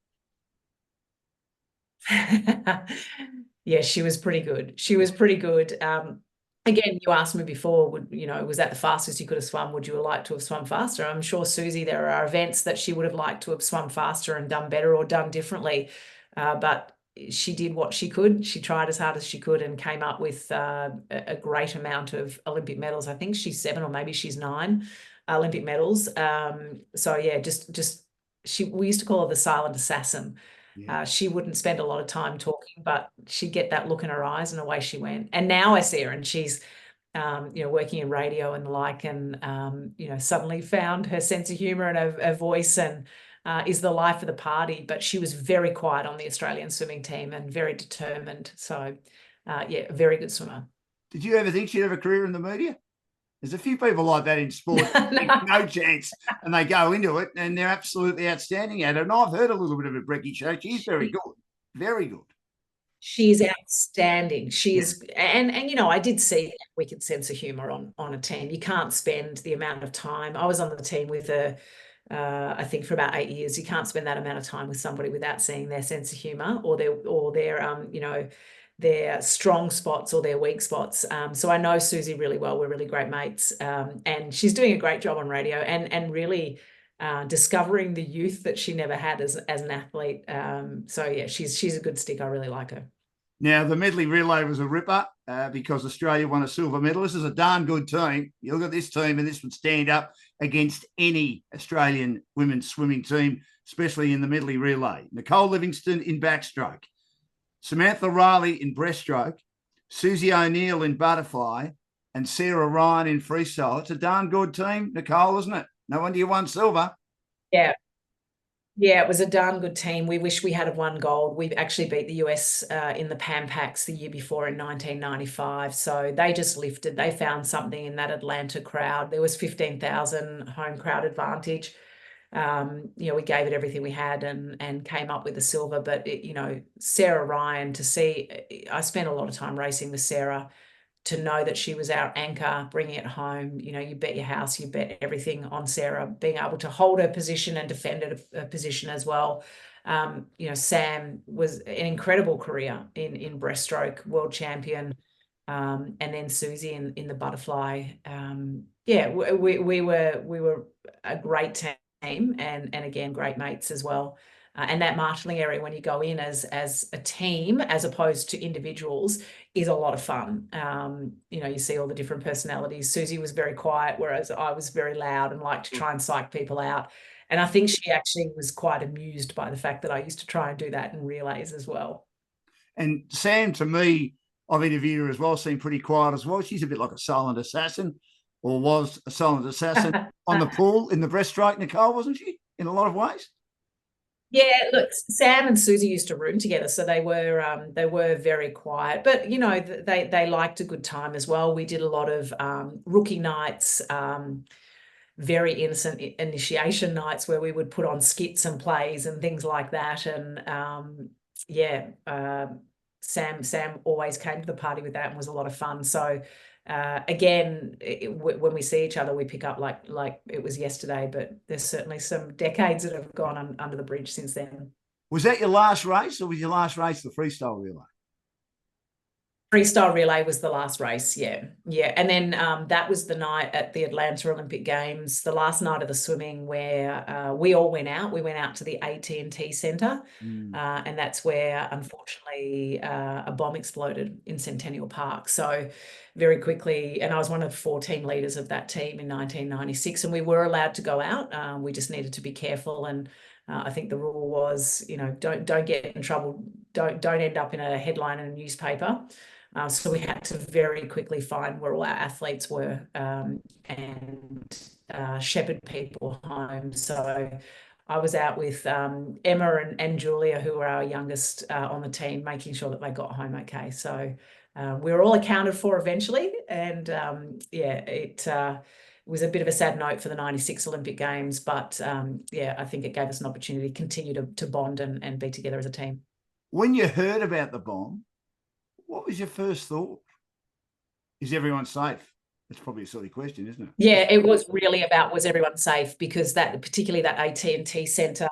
Yeah, she was pretty good. She was pretty good. Again, you asked me before, was that the fastest you could have swum? Would you have liked to have swum faster? I'm sure Susie, there are events that she would have liked to have swum faster and done better or done differently. But she did what she could. She tried as hard as she could and came up with a great amount of Olympic medals. I think she's 7 or maybe she's 9 Olympic medals. So yeah, just we used to call her the silent assassin. Yeah. She wouldn't spend a lot of time talking, but she'd get that look in her eyes and away she went. And now I see her and she's working in radio and the like, and suddenly found her sense of humor and her voice, and is the life of the party. But she was very quiet on the Australian swimming team and very determined. So, yeah, a very good swimmer. Did you ever think she'd have a career in the media? There's a few people like that in sport, no chance, and they go into it and they're absolutely outstanding at it. And I've heard a little bit of a Brecky show. She's very good, very good. She's outstanding. She is, and I did see that wicked sense of humor on a team. You can't spend the amount of time. I was on the team with her, I think for about 8 years. You can't spend that amount of time with somebody without seeing their sense of humor or their strong spots or their weak spots. So I know Susie really well. We're really great mates, and she's doing a great job on radio and really discovering the youth that she never had as an athlete. So yeah, she's a good stick. I really like her. Now, the medley relay was a ripper because Australia won a silver medal. This is a darn good team. You look at this team and this would stand up against any Australian women's swimming team, especially in the medley relay. Nicole Livingstone in backstroke, Samantha Riley in breaststroke, Susie O'Neill in butterfly, and Sarah Ryan in freestyle. It's a darn good team, Nicole, isn't it? No wonder you won silver. Yeah. Yeah, it was a darn good team. We wish we had won gold. We actually beat the US in the Pan Pacs the year before in 1995. So they just lifted. They found something in that Atlanta crowd. There was 15,000 home crowd advantage. We gave it everything we had and came up with the silver. But Sarah Ryan, to see, I spent a lot of time racing with Sarah. To know that she was our anchor, bringing it home, you bet your house, you bet everything on Sarah, being able to hold her position and defend her position as well. Sam was an incredible career in breaststroke, world champion, and then Susie in the butterfly. We were a great team and again great mates as well. And that marshalling area, when you go in as a team as opposed to individuals, is a lot of fun. You see all the different personalities. Susie was very quiet, whereas I was very loud and liked to try and psych people out. And I think she actually was quite amused by the fact that I used to try and do that in relays as well. And Sam, to me, I've interviewed her as well, seemed pretty quiet as well. She's a bit like a silent assassin, or was a silent assassin on the pool in the breaststroke, Nicole, wasn't she, in a lot of ways? Yeah, look, Sam and Susie used to room together, so they were very quiet. But they liked a good time as well. We did a lot of rookie nights, very innocent initiation nights where we would put on skits and plays and things like that. And Sam always came to the party with that and was a lot of fun. So again, when we see each other, we pick up like it was yesterday, but there's certainly some decades that have gone under the bridge since then. Was that your last race, or was your last race the freestyle relay? Freestyle relay was the last race, yeah. And then that was the night at the Atlanta Olympic Games, the last night of the swimming, where we all went out. We went out to the AT&T Centre, and that's where, unfortunately, a bomb exploded in Centennial Park. So very quickly, and I was one of 14 leaders of that team in 1996, and we were allowed to go out. We just needed to be careful, and I think the rule was, don't get in trouble, don't end up in a headline in a newspaper. So we had to very quickly find where all our athletes were and shepherd people home. So I was out with Emma and Julia, who were our youngest on the team, making sure that they got home okay. So we were all accounted for eventually. And it was a bit of a sad note for the 96 Olympic Games. But I think it gave us an opportunity to continue to bond and be together as a team. When you heard about the bomb, what was your first thought? Is everyone safe? That's probably a silly question, isn't it? Yeah, it was really about, was everyone safe? Because particularly that AT&T Centre,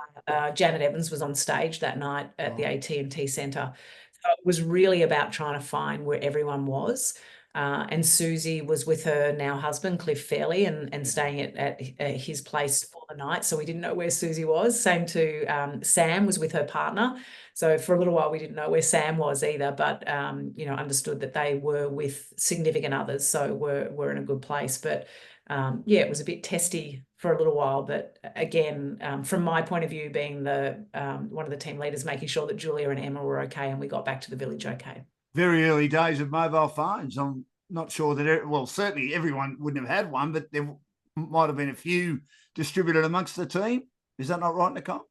Janet Evans was on stage that night at the AT&T Centre. So it was really about trying to find where everyone was. And Susie was with her now husband, Cliff Fairley, and staying at his place for the night. So we didn't know where Susie was. Same to Sam was with her partner. So for a little while, we didn't know where Sam was either, but, understood that they were with significant others. So we're in a good place. But yeah, it was a bit testy for a little while. But again, from my point of view, being the one of the team leaders, making sure that Julia and Emma were okay and we got back to the village okay. Very early days of mobile phones. I'm not sure that, well, certainly everyone wouldn't have had one, but there might have been a few distributed amongst the team. Is that not right, Nicole?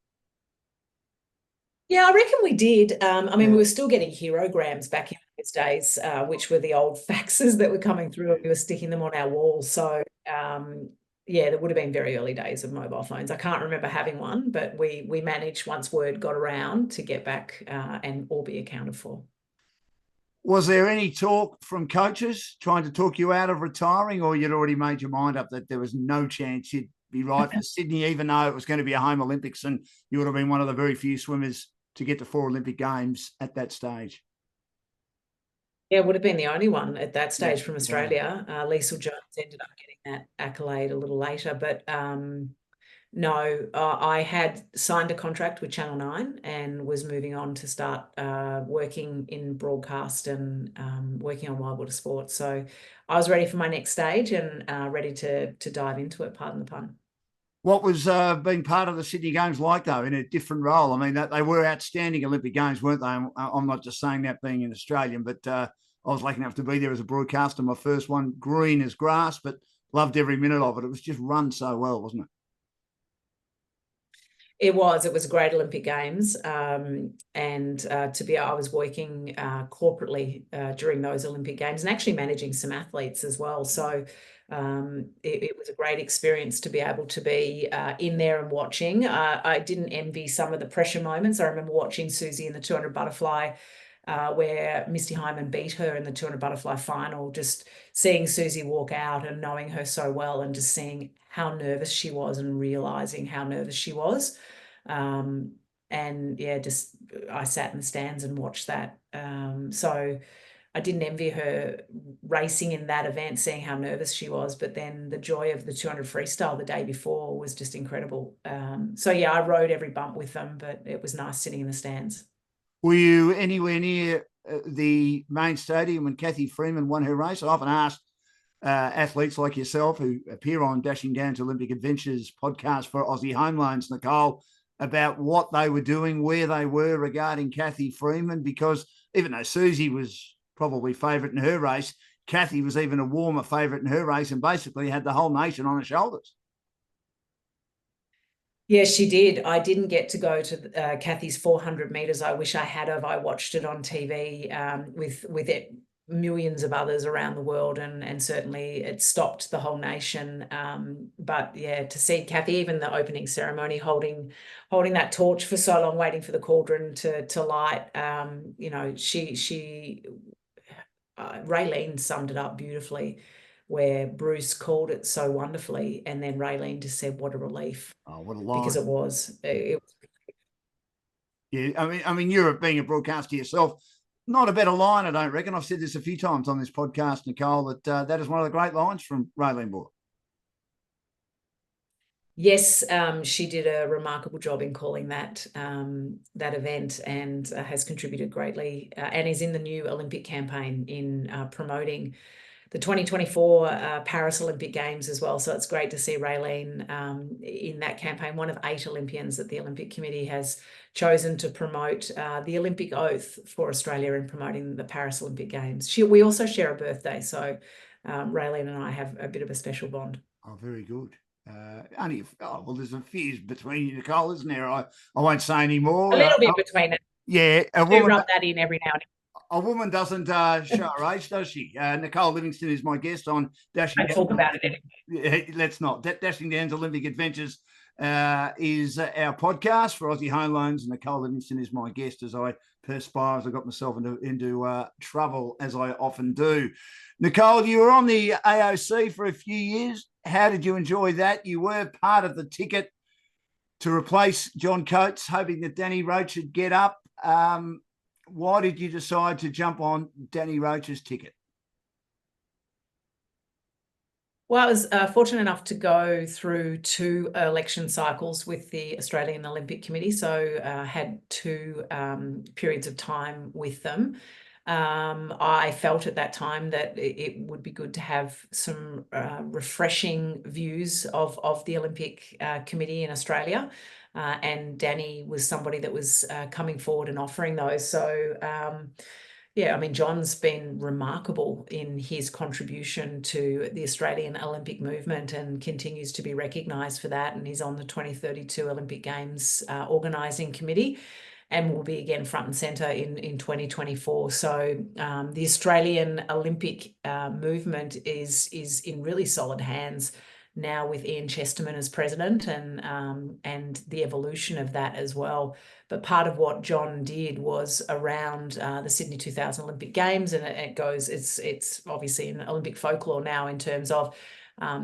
Yeah, I reckon we did. We were still getting herograms back in those days, which were the old faxes that were coming through, and we were sticking them on our walls. So, yeah, there would have been very early days of mobile phones. I can't remember having one, but we managed, once word got around, to get back and all be accounted for. Was there any talk from coaches trying to talk you out of retiring, or you'd already made your mind up that there was no chance you'd be right for Sydney, even though it was going to be a home Olympics and you would have been one of the very few swimmers to get to 4 Olympic Games at that stage? Yeah, would have been the only one at that stage from Yeah. Australia. Liesl Jones ended up getting that accolade a little later, but no, I had signed a contract with Channel 9 and was moving on to start working in broadcast and working on wild water sports. So I was ready for my next stage and ready to dive into it, pardon the pun. What was being part of the Sydney Games like, though, in a different role? I mean, they were outstanding Olympic Games, weren't they? I'm not just saying that being an Australian, but I was lucky enough to be there as a broadcaster. My first one, green as grass, but loved every minute of it. It was just run so well, wasn't it? It was a great Olympic Games. I was working corporately during those Olympic Games and actually managing some athletes as well. So it was a great experience to be able to be in there and watching. I didn't envy some of the pressure moments. I remember watching Susie in the 200 butterfly, where Misty Hyman beat her in the 200 butterfly final, just seeing Susie walk out and knowing her so well and just seeing how nervous she was and realizing how nervous she was. And yeah, I sat in the stands and watched that. So I didn't envy her racing in that event, seeing how nervous she was, but then the joy of the 200 freestyle the day before was just incredible. So yeah, I rode every bump with them, but it was nice sitting in the stands. Were you anywhere near the main stadium when Cathy Freeman won her race? I often ask athletes like yourself who appear on Dashing Down's Olympic Adventures podcast for Aussie Home Loans, Nicole, about what they were doing, where they were regarding Cathy Freeman, because even though Susie was probably favourite in her race, Cathy was even a warmer favourite in her race and basically had the whole nation on her shoulders. Yeah, she did. I didn't get to go to Cathy's 400 metres. I wish I had have. I watched it on TV with it, millions of others around the world, and certainly it stopped the whole nation. But yeah, to see Cathy, even the opening ceremony, holding that torch for so long, waiting for the cauldron to light. Raylene summed it up beautifully, where Bruce called it so wonderfully, and then Raylene just said, "What a relief!" Oh, what a line! Because it was. Yeah, I mean, you're being a broadcaster yourself. Not a better line, I don't reckon. I've said this a few times on this podcast, Nicole, that that is one of the great lines from Raylene Boyle. Yes, she did a remarkable job in calling that event, and has contributed greatly, and is in the new Olympic campaign in promoting the 2024 Paris Olympic Games as well. So it's great to see Raylene in that campaign, one of 8 Olympians that the Olympic Committee has chosen to promote the Olympic oath for Australia in promoting the Paris Olympic Games. We also share a birthday, so Raylene and I have a bit of a special bond. Oh, very good. There's a few between you, Nicole, isn't there? I won't say any more. A little bit between it. Yeah, Rub that in every now and then. A woman doesn't show her age, does she? Nicole Livingstone is my guest on Dashing Down. Talk about it anyway. Let's not. Dashing Down's Olympic Adventures is our podcast for Aussie Home Loans, and Nicole Livingstone is my guest as I perspire, as I got myself into trouble, as I often do. Nicole, you were on the AOC for a few years. How did you enjoy that? You were part of the ticket to replace John Coates, hoping that Danny Roach would get up. Why did you decide to jump on Danny Roach's ticket? Well, I was fortunate enough to go through 2 election cycles with the Australian Olympic Committee, so had 2 periods of time with them. I felt at that time that it would be good to have some refreshing views of the Olympic Committee in Australia. And Danny was somebody that was coming forward and offering those. So yeah, I mean, John's been remarkable in his contribution to the Australian Olympic movement and continues to be recognised for that. And he's on the 2032 Olympic Games organising committee and will be again front and centre in 2024. So the Australian Olympic movement is in really solid hands now with Ian Chesterman as president, and the evolution of that as well. But part of what John did was around the Sydney 2000 Olympic Games, and it's obviously in Olympic folklore now in terms of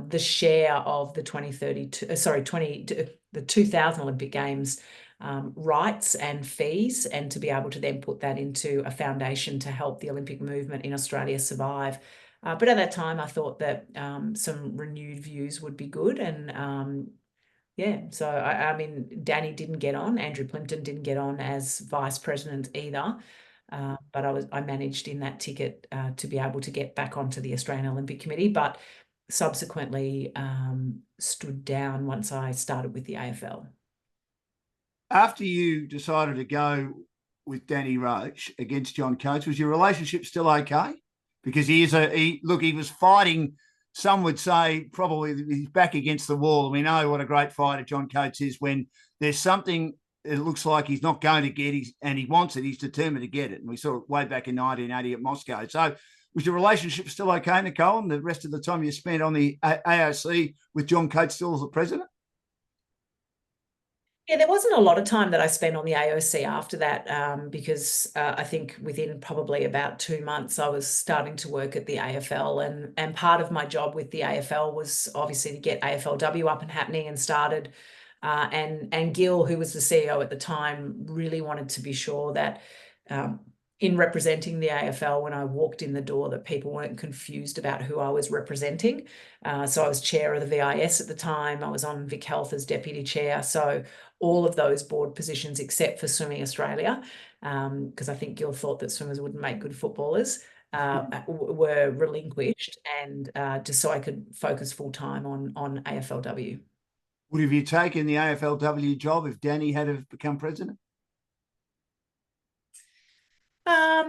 the share of the 2000 Olympic Games rights and fees, and to be able to then put that into a foundation to help the Olympic movement in Australia survive. But at that time, I thought that some renewed views would be good. And yeah, so I mean, Danny didn't get on, Andrew Plimpton didn't get on as vice president either. But I managed in that ticket to be able to get back onto the Australian Olympic Committee, but subsequently stood down once I started with the AFL. After you decided to go with Danny Roche against John Coates, was your relationship still okay? Because he was fighting, some would say probably he's back against the wall. We know what a great fighter John Coates is. When there's something it looks like he's not going to get, and he wants it, he's determined to get it. And we saw it way back in 1980 at Moscow. So was your relationship still okay, Nicole, and the rest of the time you spent on the AOC with John Coates still as the president? Yeah, there wasn't a lot of time that I spent on the AOC after that, because I think within probably about 2 months, I was starting to work at the AFL, and part of my job with the AFL was obviously to get AFLW up and happening and started. And Gil, who was the CEO at the time, really wanted to be sure that in representing the AFL, when I walked in the door, that people weren't confused about who I was representing. So I was chair of the VIS at the time. I was on Vic Health as deputy chair. So all of those board positions, except for Swimming Australia, because I think Gil thought that swimmers wouldn't make good footballers, were relinquished, and just so I could focus full time on AFLW. Would have you taken the AFLW job if Danny had have become president? Well,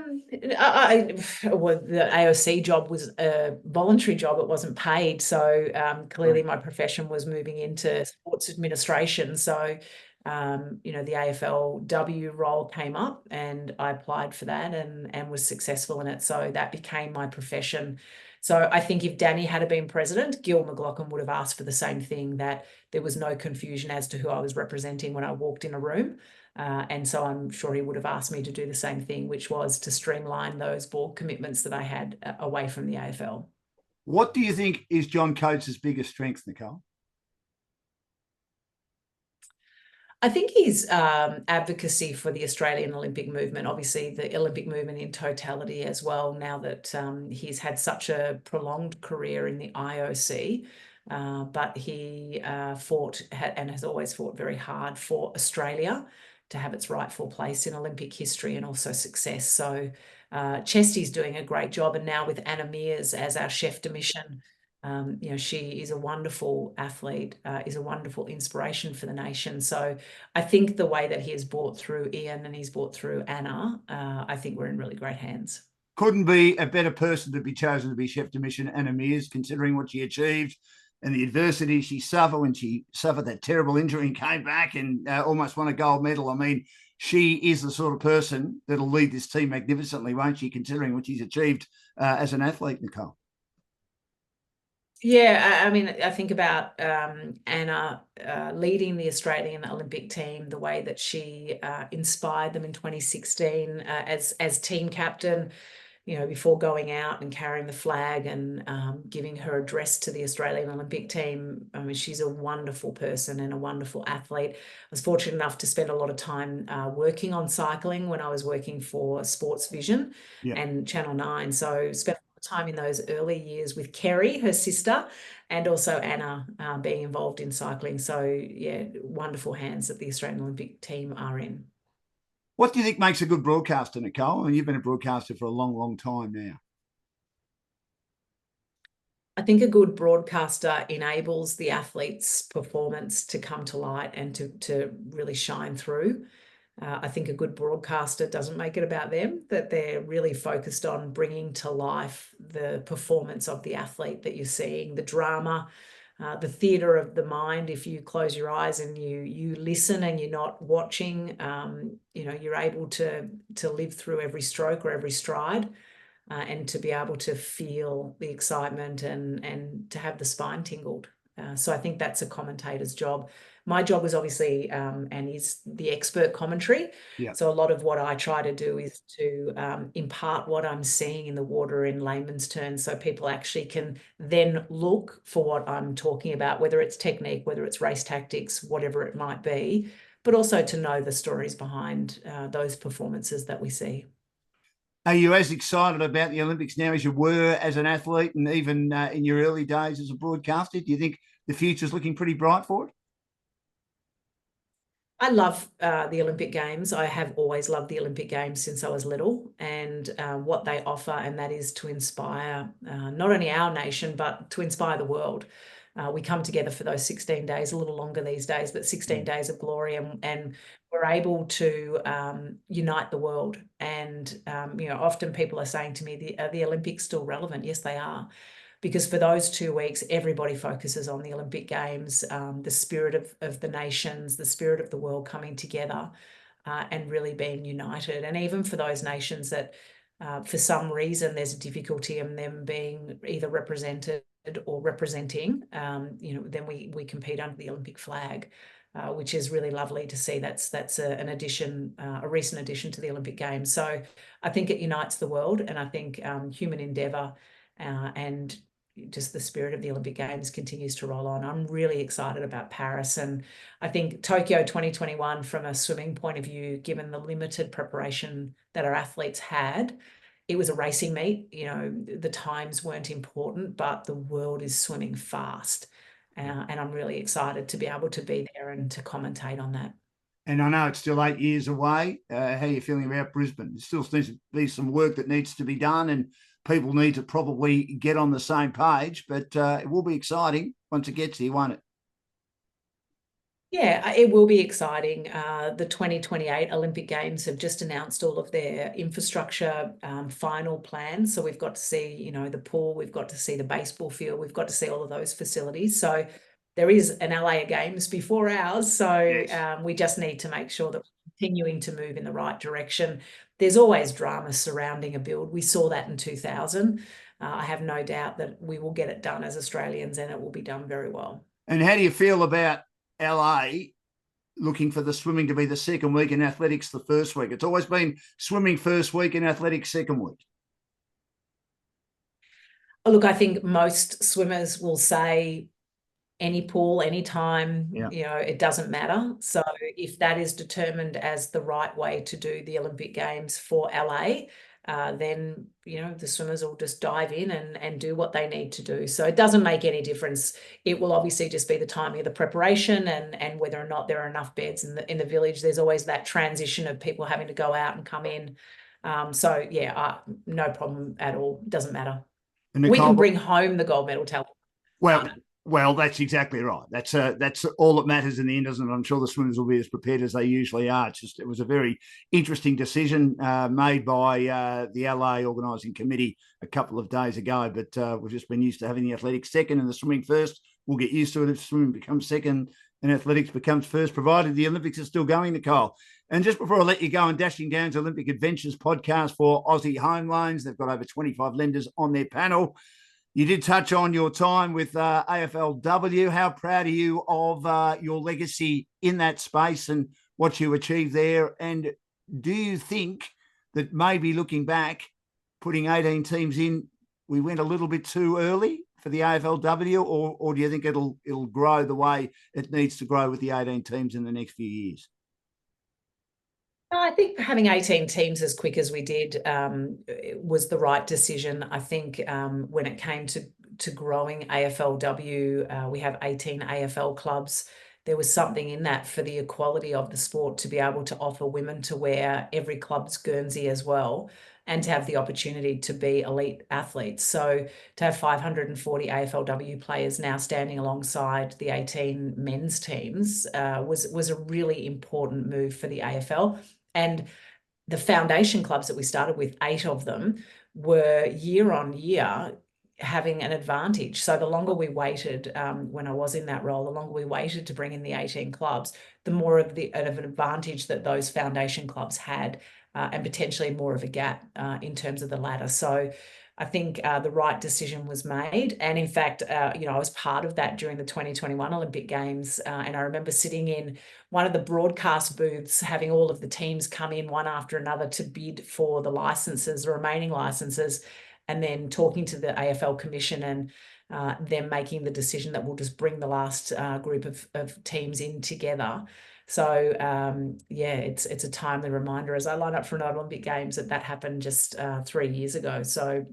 the AOC job was a voluntary job. It wasn't paid. So clearly my profession was moving into sports administration. So, the AFLW role came up and I applied for that and was successful in it. So that became my profession. So I think if Danny had been president, Gil McLachlan would have asked for the same thing, that there was no confusion as to who I was representing when I walked in a room. And so I'm sure he would have asked me to do the same thing, which was to streamline those board commitments that I had away from the AFL. What do you think is John Coates' biggest strength, Nicole? I think his advocacy for the Australian Olympic movement, obviously the Olympic movement in totality as well, now that he's had such a prolonged career in the IOC. But he fought and has always fought very hard for Australia to have its rightful place in Olympic history and also success. So Chesty's doing a great job. And now with Anna Mears as our chef de mission, she is a wonderful athlete, is a wonderful inspiration for the nation. So I think the way that he has brought through Ian and he's brought through Anna, I think we're in really great hands. Couldn't be a better person to be chosen to be chef de mission, Anna Mears, considering what she achieved and the adversity she suffered when she suffered that terrible injury and came back and almost won a gold medal. I mean, she is the sort of person that'll lead this team magnificently, won't she, considering what she's achieved as an athlete, Nicole? Yeah, I mean, I think about Anna leading the Australian Olympic team, the way that she inspired them in 2016 as team captain, before going out and carrying the flag and giving her address to the Australian Olympic team. I mean, she's a wonderful person and a wonderful athlete. I was fortunate enough to spend a lot of time working on cycling when I was working for Sports Vision and Channel 9. So spent time in those early years with Kerry, her sister, and also Anna being involved in cycling. So yeah, wonderful hands that the Australian Olympic team are in. What do you think makes a good broadcaster, Nicole? I mean, you've been a broadcaster for a long, long time now. I think a good broadcaster enables the athlete's performance to come to light and to really shine through. I think a good broadcaster doesn't make it about them, that they're really focused on bringing to life the performance of the athlete that you're seeing, the drama, the theatre of the mind. If you close your eyes and you listen and you're not watching, you're able to live through every stroke or every stride. And to be able to feel the excitement and to have the spine tingled. So I think that's a commentator's job. My job is obviously and is the expert commentary. Yeah. So a lot of what I try to do is to impart what I'm seeing in the water in layman's terms, so people actually can then look for what I'm talking about, whether it's technique, whether it's race tactics, whatever it might be, but also to know the stories behind those performances that we see. Are you as excited about the Olympics now as you were as an athlete and even in your early days as a broadcaster? Do you think the future's looking pretty bright for it? I love the Olympic Games. I have always loved the Olympic Games since I was little, and what they offer, and that is to inspire not only our nation, but to inspire the world. We come together for those 16 days, a little longer these days, but 16 days of glory, and we're able to unite the world. And often people are saying to me, are the Olympics still relevant? Yes, they are. Because for those 2 weeks, everybody focuses on the Olympic Games, the spirit of the nations, the spirit of the world coming together and really being united. And even for those nations that for some reason there's a difficulty in them being either represented or representing, then we compete under the Olympic flag, which is really lovely to see. That's an addition, a recent addition to the Olympic Games. So I think it unites the world, and I think human endeavour and just the spirit of the Olympic Games continues to roll on. I'm really excited about Paris, and I think Tokyo 2021, from a swimming point of view, given the limited preparation that our athletes had, it was a racing meet. The times weren't important, but the world is swimming fast. And I'm really excited to be able to be there and to commentate on that. And I know it's still 8 years away. How are you feeling about Brisbane? There still needs to be some work that needs to be done, and people need to probably get on the same page, but it will be exciting once it gets here, won't it? Yeah, it will be exciting. The 2028 Olympic Games have just announced all of their infrastructure final plans. So we've got to see, the pool, we've got to see the baseball field, we've got to see all of those facilities. So there is an LA Games before ours. So Yes. we just need to make sure that we're continuing to move in the right direction. There's always drama surrounding a build. We saw that in 2000. I have no doubt that we will get it done as Australians, and it will be done very well. And how do you feel about LA looking for the swimming to be the second week and athletics the first week? It's always been swimming first week and athletics second week. Look, I think most swimmers will say any pool, anytime, it doesn't matter. So if that is determined as the right way to do the Olympic Games for LA, then, the swimmers will just dive in and do what they need to do. So it doesn't make any difference. It will obviously just be the timing of the preparation and whether or not there are enough beds in the village. There's always that transition of people having to go out and come in. So yeah, no problem at all. Doesn't matter. Nicole, we can bring home the gold medal tally. Well, that's exactly right. That's all that matters in the end, isn't it? I'm sure the swimmers will be as prepared as they usually are. It was a very interesting decision made by the LA organising committee a couple of days ago, but we've just been used to having the athletics second and the swimming first. We'll get used to it if swimming becomes second and athletics becomes first, provided the Olympics are still going, Nicole. And just before I let you go, on Dashing Down's Olympic Adventures podcast for Aussie Home Loans, they've got over 25 lenders on their panel. You did touch on your time with AFLW. How proud are you of your legacy in that space and what you achieved there? And do you think that maybe looking back, putting 18 teams in, we went a little bit too early for the AFLW, or do you think it'll grow the way it needs to grow with the 18 teams in the next few years? I think having 18 teams as quick as we did was the right decision. I think when it came to growing AFLW, we have 18 AFL clubs. There was something in that for the equality of the sport to be able to offer women to wear every club's Guernsey as well, and to have the opportunity to be elite athletes. So to have 540 AFLW players now standing alongside the 18 men's teams was a really important move for the AFL. And the foundation clubs that we started with, 8 of them, were year on year having an advantage. So the longer we waited, when I was in that role, the longer we waited to bring in the 18 clubs, the more of an advantage that those foundation clubs had, and potentially more of a gap in terms of the ladder. So I think the right decision was made. And in fact, I was part of that during the 2021 Olympic Games. And I remember sitting in one of the broadcast booths, having all of the teams come in one after another to bid for the licenses, the remaining licenses, and then talking to the AFL Commission and them making the decision that we'll just bring the last group of teams in together. So it's a timely reminder as I line up for another Olympic Games that happened just 3 years ago. So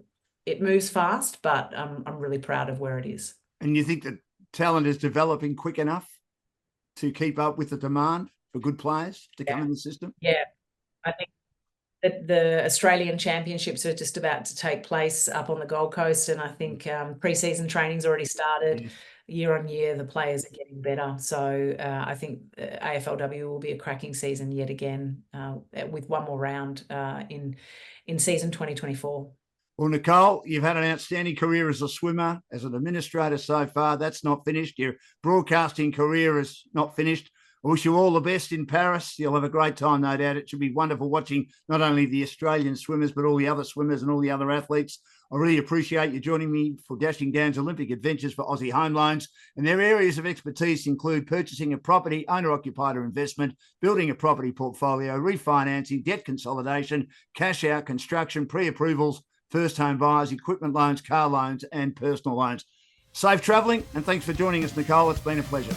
it moves fast, but I'm really proud of where it is. And you think that talent is developing quick enough to keep up with the demand for good players to come in the system? Yeah, I think that the Australian Championships are just about to take place up on the Gold Coast, and I think pre-season training's already started. Yes. Year on year, the players are getting better. So I think AFLW will be a cracking season yet again, with one more round in season 2024. Well, Nicole, you've had an outstanding career as a swimmer, as an administrator so far. That's not finished. Your broadcasting career is not finished. I wish you all the best in Paris. You'll have a great time, no doubt. It should be wonderful watching not only the Australian swimmers, but all the other swimmers and all the other athletes. I really appreciate you joining me for Dashing Down's Olympic Adventures for Aussie Home Loans. And their areas of expertise include purchasing a property, owner-occupied or investment, building a property portfolio, refinancing, debt consolidation, cash out, construction, pre-approvals, first home buyers, equipment loans, car loans, and personal loans. Safe travelling, and thanks for joining us, Nicole. It's been a pleasure.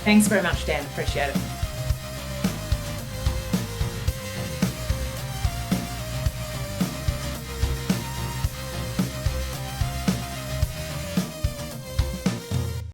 Thanks very much, Dan. Appreciate it.